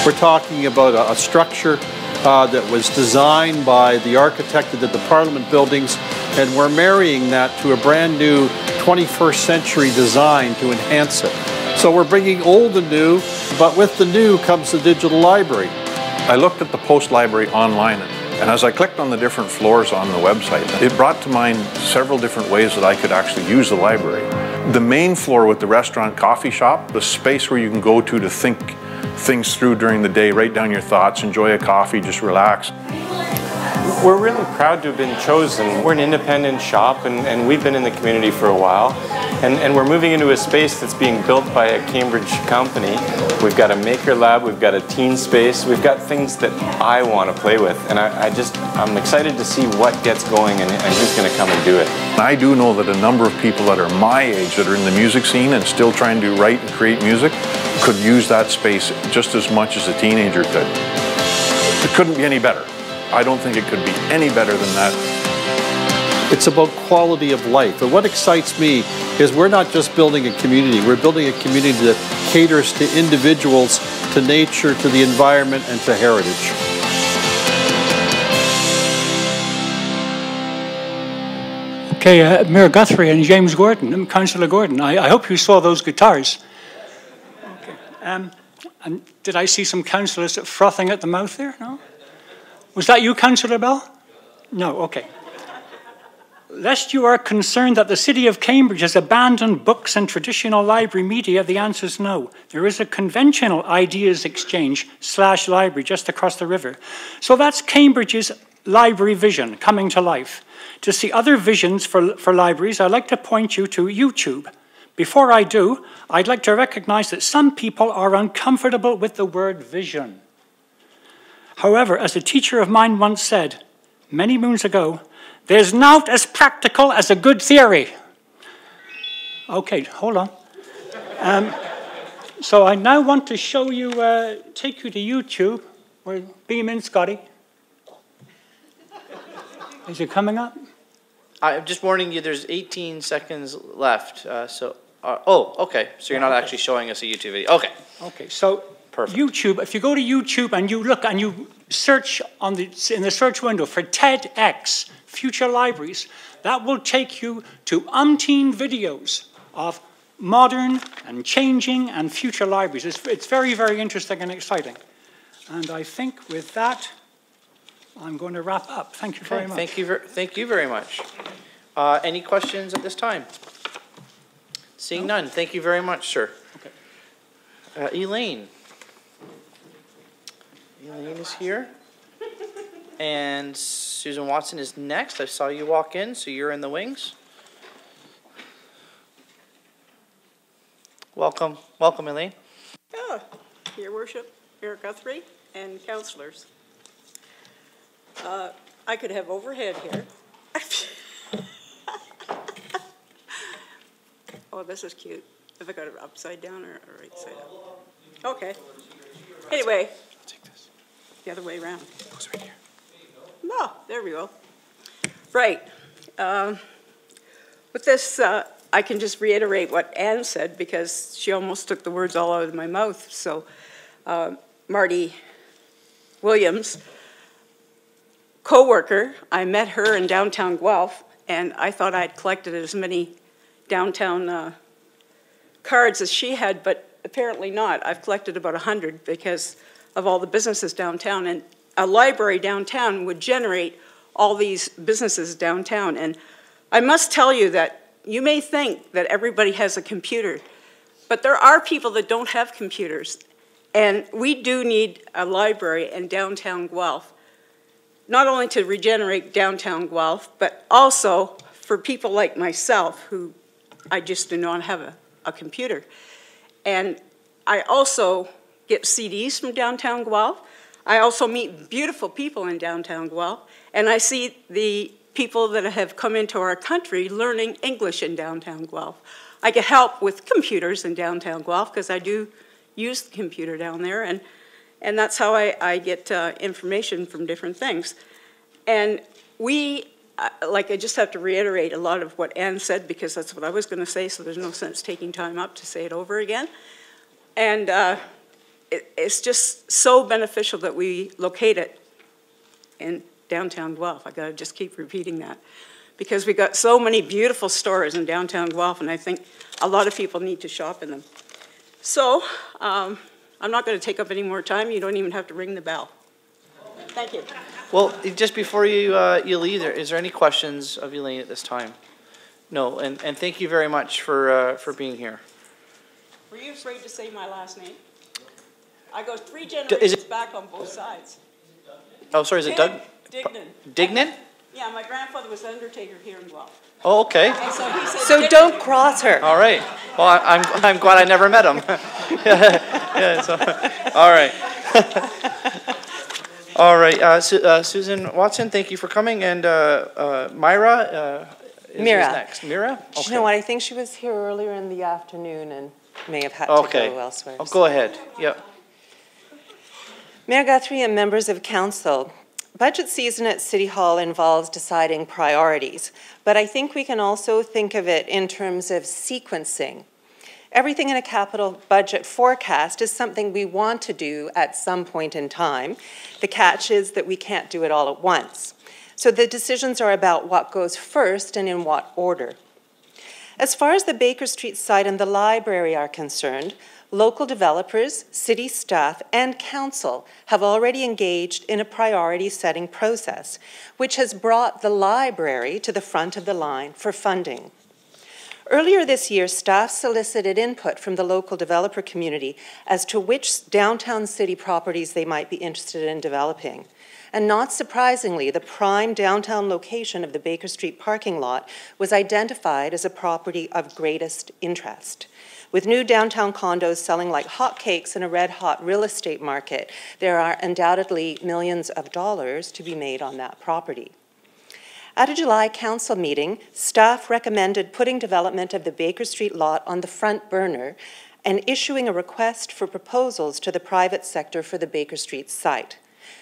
We're talking about a structure that was designed by the architect that did the Parliament buildings, and we're marrying that to a brand new 21st century design to enhance it. So we're bringing old and new, but with the new comes the digital library. I looked at the Post Library online, and as I clicked on the different floors on the website, it brought to mind several different ways that I could actually use the library. The main floor with the restaurant coffee shop, the space where you can go to think things through during the day, write down your thoughts, enjoy a coffee, just relax. We're really proud to have been chosen. We're an independent shop, and we've been in the community for a while. And we're moving into a space that's being built by a Cambridge company. We've got a maker lab, we've got a teen space, we've got things that I want to play with. And I'm excited to see what gets going and who's going to come and do it. I do know that a number of people that are my age, that are in the music scene and still trying to write and create music, could use that space just as much as a teenager could. It couldn't be any better. I don't think it could be any better than that. It's about quality of life. And what excites me is we're not just building a community, we're building a community that caters to individuals, to nature, to the environment, and to heritage. Okay, Mayor Guthrie and James Gordon, and Councillor Gordon, I hope you saw those guitars. Okay. And did I see some councillors frothing at the mouth there? No? Was that you, Councillor Bell? No, okay. Lest you are concerned that the City of Cambridge has abandoned books and traditional library media, the answer is no. There is a conventional ideas exchange / library just across the river. So that's Cambridge's library vision coming to life. To see other visions for libraries, I'd like to point you to YouTube. Before I do, I'd like to recognize that some people are uncomfortable with the word vision. However, as a teacher of mine once said, many moons ago, there's naught as practical as a good theory. Okay, hold on. So I now want to show you, take you to YouTube. Beam in, Scotty. Is it coming up? I'm just warning you, there's 18 seconds left. Oh, okay. So you're not actually showing us a YouTube video. Okay. Okay, so perfect. YouTube, if you go to YouTube and you look and you search in the search window for TEDx, Future Libraries, that will take you to umpteen videos of modern and changing and future libraries. It's very, very interesting and exciting. And I think with that, I'm going to wrap up. Thank you very much. Thank you very much. Any questions at this time? Seeing none. Thank you very much, sir. Okay. Elaine. Elaine is here. And Susan Watson is next. I saw you walk in, so you're in the wings. Welcome. Welcome, Elaine. Oh, Your Worship, Mayor Guthrie, and councillors. I could have overhead here. Oh, this is cute. Have I got it upside down or right side up? Okay. Anyway, the other way around. It goes right here. No, there we go. Right. With this, I can just reiterate what Ann said because she almost took the words all out of my mouth. So Marty Williams, co-worker, I met her in downtown Guelph, and I thought I'd collected as many downtown cards as she had, but apparently not. I've collected about 100 because of all the businesses downtown, and a library downtown would generate all these businesses downtown. And I must tell you that you may think that everybody has a computer, but there are people that don't have computers. And we do need a library in downtown Guelph, not only to regenerate downtown Guelph, but also for people like myself who I just do not have a computer. And I also get CDs from downtown Guelph. I also meet beautiful people in downtown Guelph, and I see the people that have come into our country learning English in downtown Guelph. I get help with computers in downtown Guelph because I do use the computer down there, and that's how I get information from different things. And we, like, I just have to reiterate a lot of what Ann said because that's what I was going to say, so there's no sense taking time up to say it over again. And it's just so beneficial that we locate it in downtown Guelph. I got to just keep repeating that because we got so many beautiful stores in downtown Guelph, and I think a lot of people need to shop in them. So I'm not going to take up any more time. You don't even have to ring the bell. Thank you. Well, just before you you leave, is there any questions of Elaine at this time? No, and thank you very much for being here. Were you afraid to say my last name? I go 3 generations back on both sides. Oh, sorry, is it Doug? Dignan. Dignan? Yeah, my grandfather was an undertaker here in Guelph. Oh, okay. And so he said, So don't cross her. All right. Well, I'm glad I never met him. Yeah, so, all right. All right. Susan Watson, thank you for coming. And Myra is next. Mira? Okay. You know what? I think she was here earlier in the afternoon and may have had to go elsewhere. Oh, go ahead. Yep. Mayor Guthrie and members of council, budget season at City Hall involves deciding priorities, but I think we can also think of it in terms of sequencing. Everything in a capital budget forecast is something we want to do at some point in time. The catch is that we can't do it all at once. So the decisions are about what goes first and in what order. As far as the Baker Street site and the library are concerned, local developers, city staff, and council have already engaged in a priority-setting process, which has brought the library to the front of the line for funding. Earlier this year, staff solicited input from the local developer community as to which downtown city properties they might be interested in developing. And not surprisingly, the prime downtown location of the Baker Street parking lot was identified as a property of greatest interest. With new downtown condos selling like hotcakes in a red-hot real estate market, there are undoubtedly millions of dollars to be made on that property. At a July council meeting, staff recommended putting development of the Baker Street lot on the front burner and issuing a request for proposals to the private sector for the Baker Street site.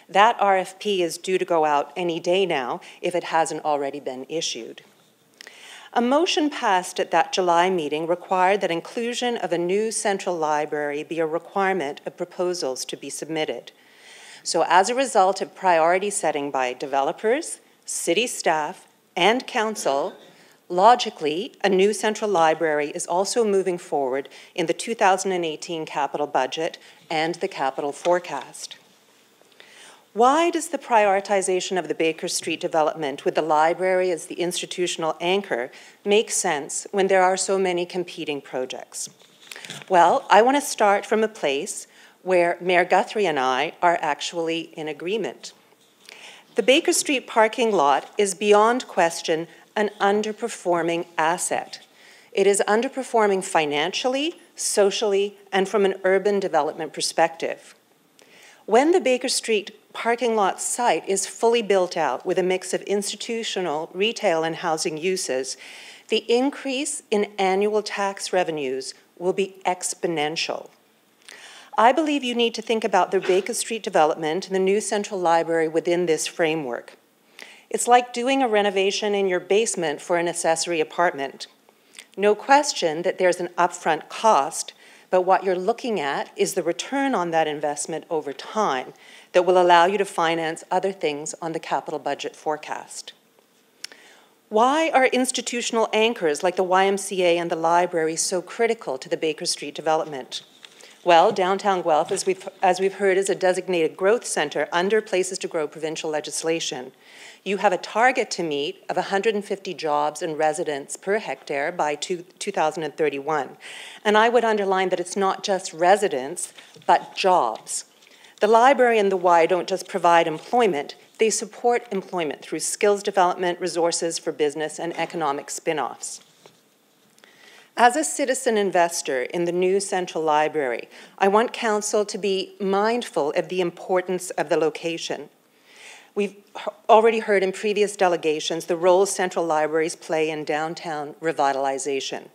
That RFP is due to go out any day now if it hasn't already been issued. A motion passed at that July meeting required that inclusion of a new central library be a requirement of proposals to be submitted. So as a result of priority setting by developers, city staff, and council, logically, a new central library is also moving forward in the 2018 capital budget and the capital forecast. Why does the prioritization of the Baker Street development with the library as the institutional anchor make sense when there are so many competing projects? Well, I want to start from a place where Mayor Guthrie and I are actually in agreement. The Baker Street parking lot is beyond question an underperforming asset. It is underperforming financially, socially, and from an urban development perspective. When the Baker Street parking lot site is fully built out with a mix of institutional, retail, and housing uses, the increase in annual tax revenues will be exponential. I believe you need to think about the Baker Street development and the new central library within this framework. It's like doing a renovation in your basement for an accessory apartment. No question that there's an upfront cost, but what you're looking at is the return on that investment over time that will allow you to finance other things on the capital budget forecast. Why are institutional anchors like the YMCA and the library so critical to the Baker Street development? Well, downtown Guelph, as we've heard, is a designated growth center under Places to Grow provincial legislation. You have a target to meet of 150 jobs and residents per hectare by 2031. And I would underline that it's not just residents, but jobs. The library and the Y don't just provide employment, they support employment through skills development, resources for business, and economic spin-offs. As a citizen investor in the new Central Library, I want Council to be mindful of the importance of the location. We've already heard in previous delegations the role central libraries play in downtown revitalization.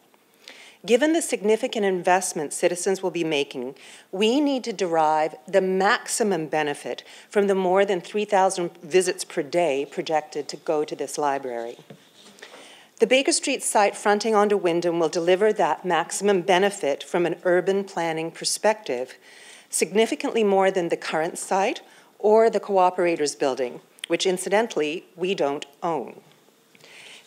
Given the significant investment citizens will be making, we need to derive the maximum benefit from the more than 3,000 visits per day projected to go to this library. The Baker Street site fronting onto Wyndham will deliver that maximum benefit from an urban planning perspective, significantly more than the current site or the Cooperators building, which incidentally we don't own.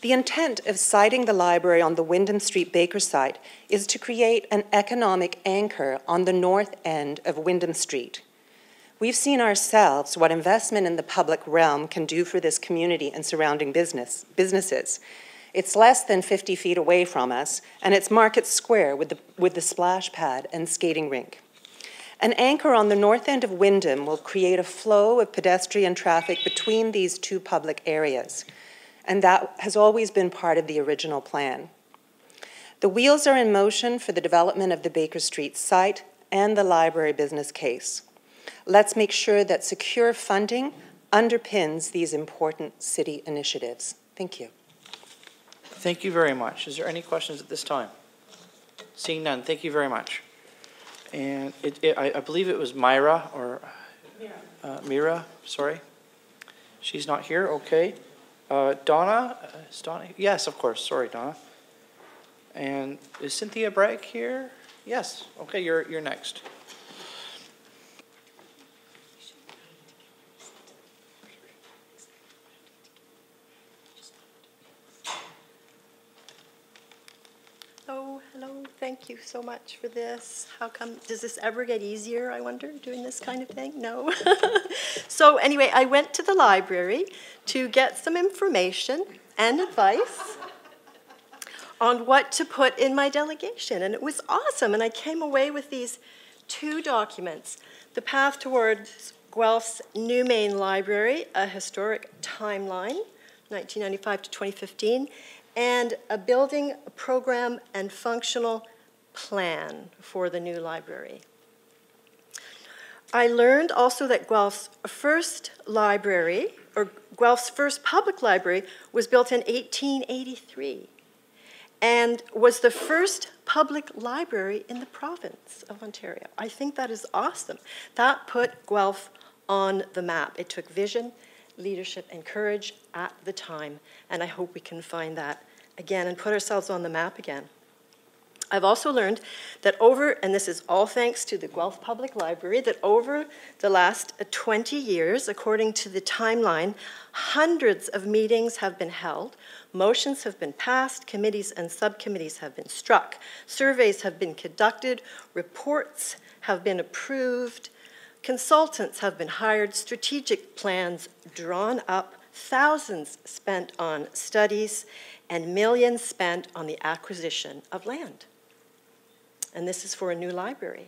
The intent of siting the library on the Wyndham Street Baker site is to create an economic anchor on the north end of Wyndham Street. We've seen ourselves what investment in the public realm can do for this community and surrounding businesses. It's less than 50 feet away from us, and it's Market Square with the splash pad and skating rink. An anchor on the north end of Wyndham will create a flow of pedestrian traffic between these two public areas, and that has always been part of the original plan. The wheels are in motion for the development of the Baker Street site and the library business case. Let's make sure that secure funding underpins these important city initiatives. Thank you. Thank you very much. Is there any questions at this time? Seeing none, thank you very much. And I believe it was Myra or Mira, sorry. She's not here, okay. Donna, is Donna? Yes, of course, sorry, Donna. And is Cynthia Bragg here? Yes, okay, you're next. Oh, hello, thank you so much for this. How come, does this ever get easier, I wonder, doing this kind of thing? No. So anyway, I went to the library to get some information and advice on what to put in my delegation, and it was awesome, and I came away with these two documents. The Path Towards Guelph's New Main Library, a Historic Timeline, 1995 to 2015, and a building program and functional plan for the new library. I learned also that Guelph's first library, or Guelph's first public library, was built in 1883 and was the first public library in the province of Ontario. I think that is awesome. That put Guelph on the map. It took vision, leadership, and courage at the time, and I hope we can find that again and put ourselves on the map again. I've also learned that and this is all thanks to the Guelph Public Library, that over the last 20 years, according to the timeline, hundreds of meetings have been held, motions have been passed, committees and subcommittees have been struck, surveys have been conducted, reports have been approved, consultants have been hired, strategic plans drawn up, thousands spent on studies, and millions spent on the acquisition of land. And this is for a new library.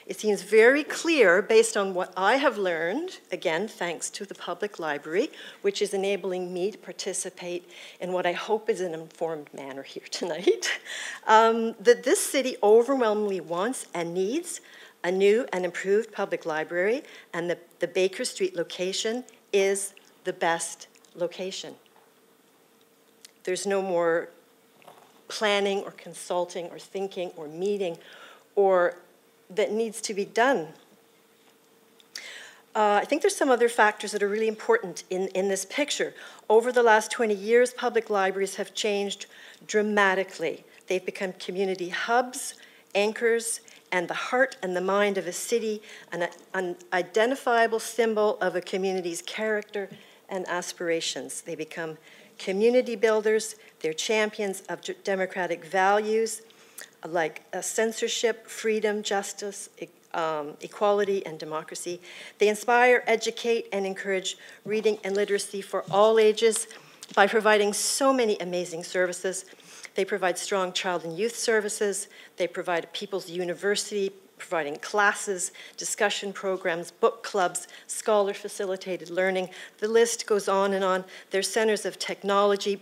It seems very clear, based on what I have learned, again, thanks to the public library, which is enabling me to participate in what I hope is an informed manner here tonight, that this city overwhelmingly wants and needs a new and improved public library, and the Baker Street location is the best location. There's no more planning or consulting or thinking or meeting or that needs to be done. I think there's some other factors that are really important in this picture. Over the last 20 years, public libraries have changed dramatically. They've become community hubs, anchors, and the heart and the mind of a city, an identifiable symbol of a community's character and aspirations. They become community builders. They're champions of democratic values like censorship, freedom, justice, equality, and democracy. They inspire, educate, and encourage reading and literacy for all ages by providing so many amazing services. They provide strong child and youth services. They provide a people's university, providing classes, discussion programs, book clubs, scholar-facilitated learning. The list goes on and on. They're centers of technology,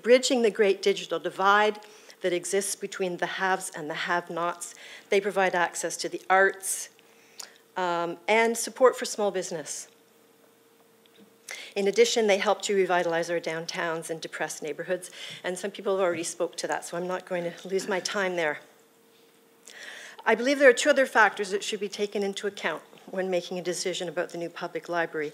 bridging the great digital divide that exists between the haves and the have-nots. They provide access to the arts and support for small business. In addition, they help to revitalize our downtowns and depressed neighborhoods, and some people have already spoke to that, so I'm not going to lose my time there. I believe there are two other factors that should be taken into account when making a decision about the new public library.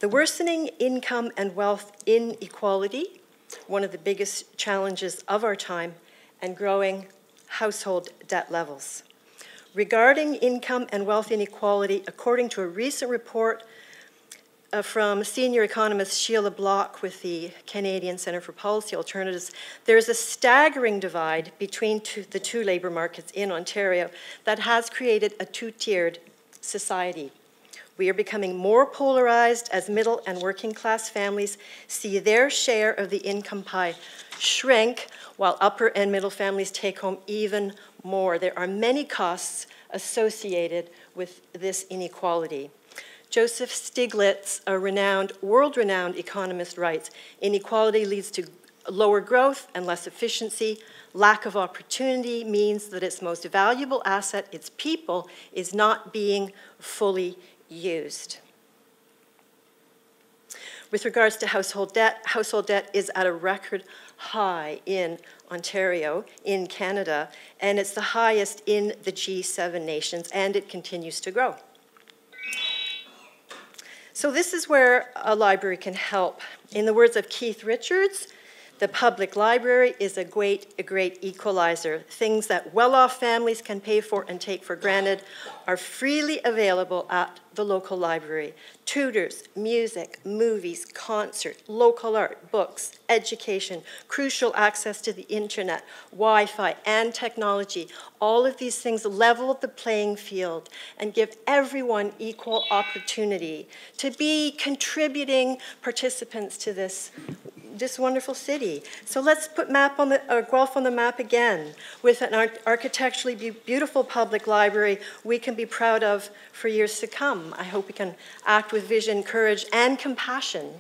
The worsening income and wealth inequality, one of the biggest challenges of our time, and growing household debt levels. Regarding income and wealth inequality, according to a recent report from senior economist Sheila Block with the Canadian Centre for Policy Alternatives, there is a staggering divide between the two labour markets in Ontario that has created a two-tiered society. We are becoming more polarized as middle and working class families see their share of the income pie shrink, while upper and middle families take home even more. There are many costs associated with this inequality. Joseph Stiglitz, a world-renowned economist, writes, inequality leads to lower growth and less efficiency. Lack of opportunity means that its most valuable asset, its people, is not being fully used. With regards to household debt is at a record high in Ontario, in Canada, and it's the highest in the G7 nations, and it continues to grow. So this is where a library can help. In the words of Keith Richards, the public library is a great equalizer. Things that well-off families can pay for and take for granted are freely available at the local library. Tutors, music, movies, concert, local art, books, education, crucial access to the internet, Wi-Fi, and technology. All of these things level the playing field and give everyone equal opportunity to be contributing participants to this wonderful city. So let's put Guelph on the map again with an architecturally beautiful public library we can be proud of for years to come. I hope we can act with vision, courage, and compassion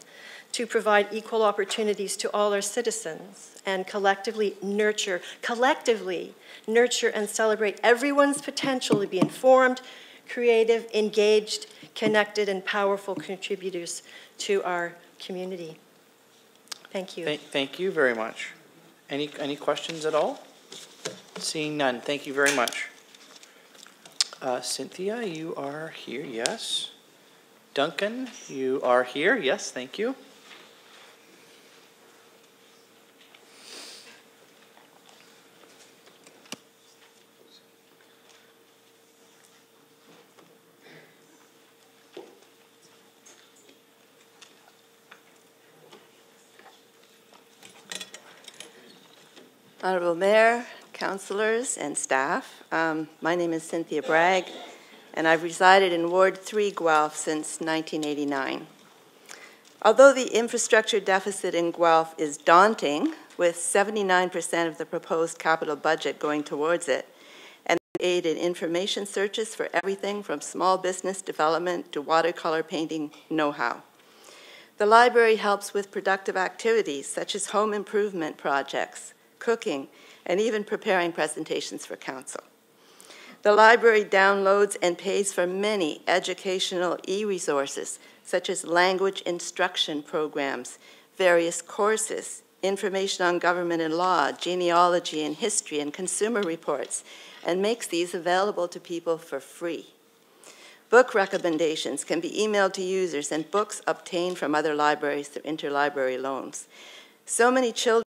to provide equal opportunities to all our citizens and collectively nurture and celebrate everyone's potential to be informed, creative, engaged, connected, and powerful contributors to our community. Thank you. Thank you very much. Any questions at all? Seeing none, thank you very much. Cynthia, you are here, yes. Duncan, you are here, yes, thank you. Honorable Mayor, councillors, and staff, my name is Cynthia Bragg, and I've resided in Ward 3, Guelph since 1989. Although the infrastructure deficit in Guelph is daunting, with 79% of the proposed capital budget going towards it, and aid in information searches for everything from small business development to watercolor painting know-how. The library helps with productive activities such as home improvement projects, cooking, and even preparing presentations for council. The library downloads and pays for many educational e-resources, such as language instruction programs, various courses, information on government and law, genealogy and history, and consumer reports, and makes these available to people for free. Book recommendations can be emailed to users, and books obtained from other libraries through interlibrary loans. So many children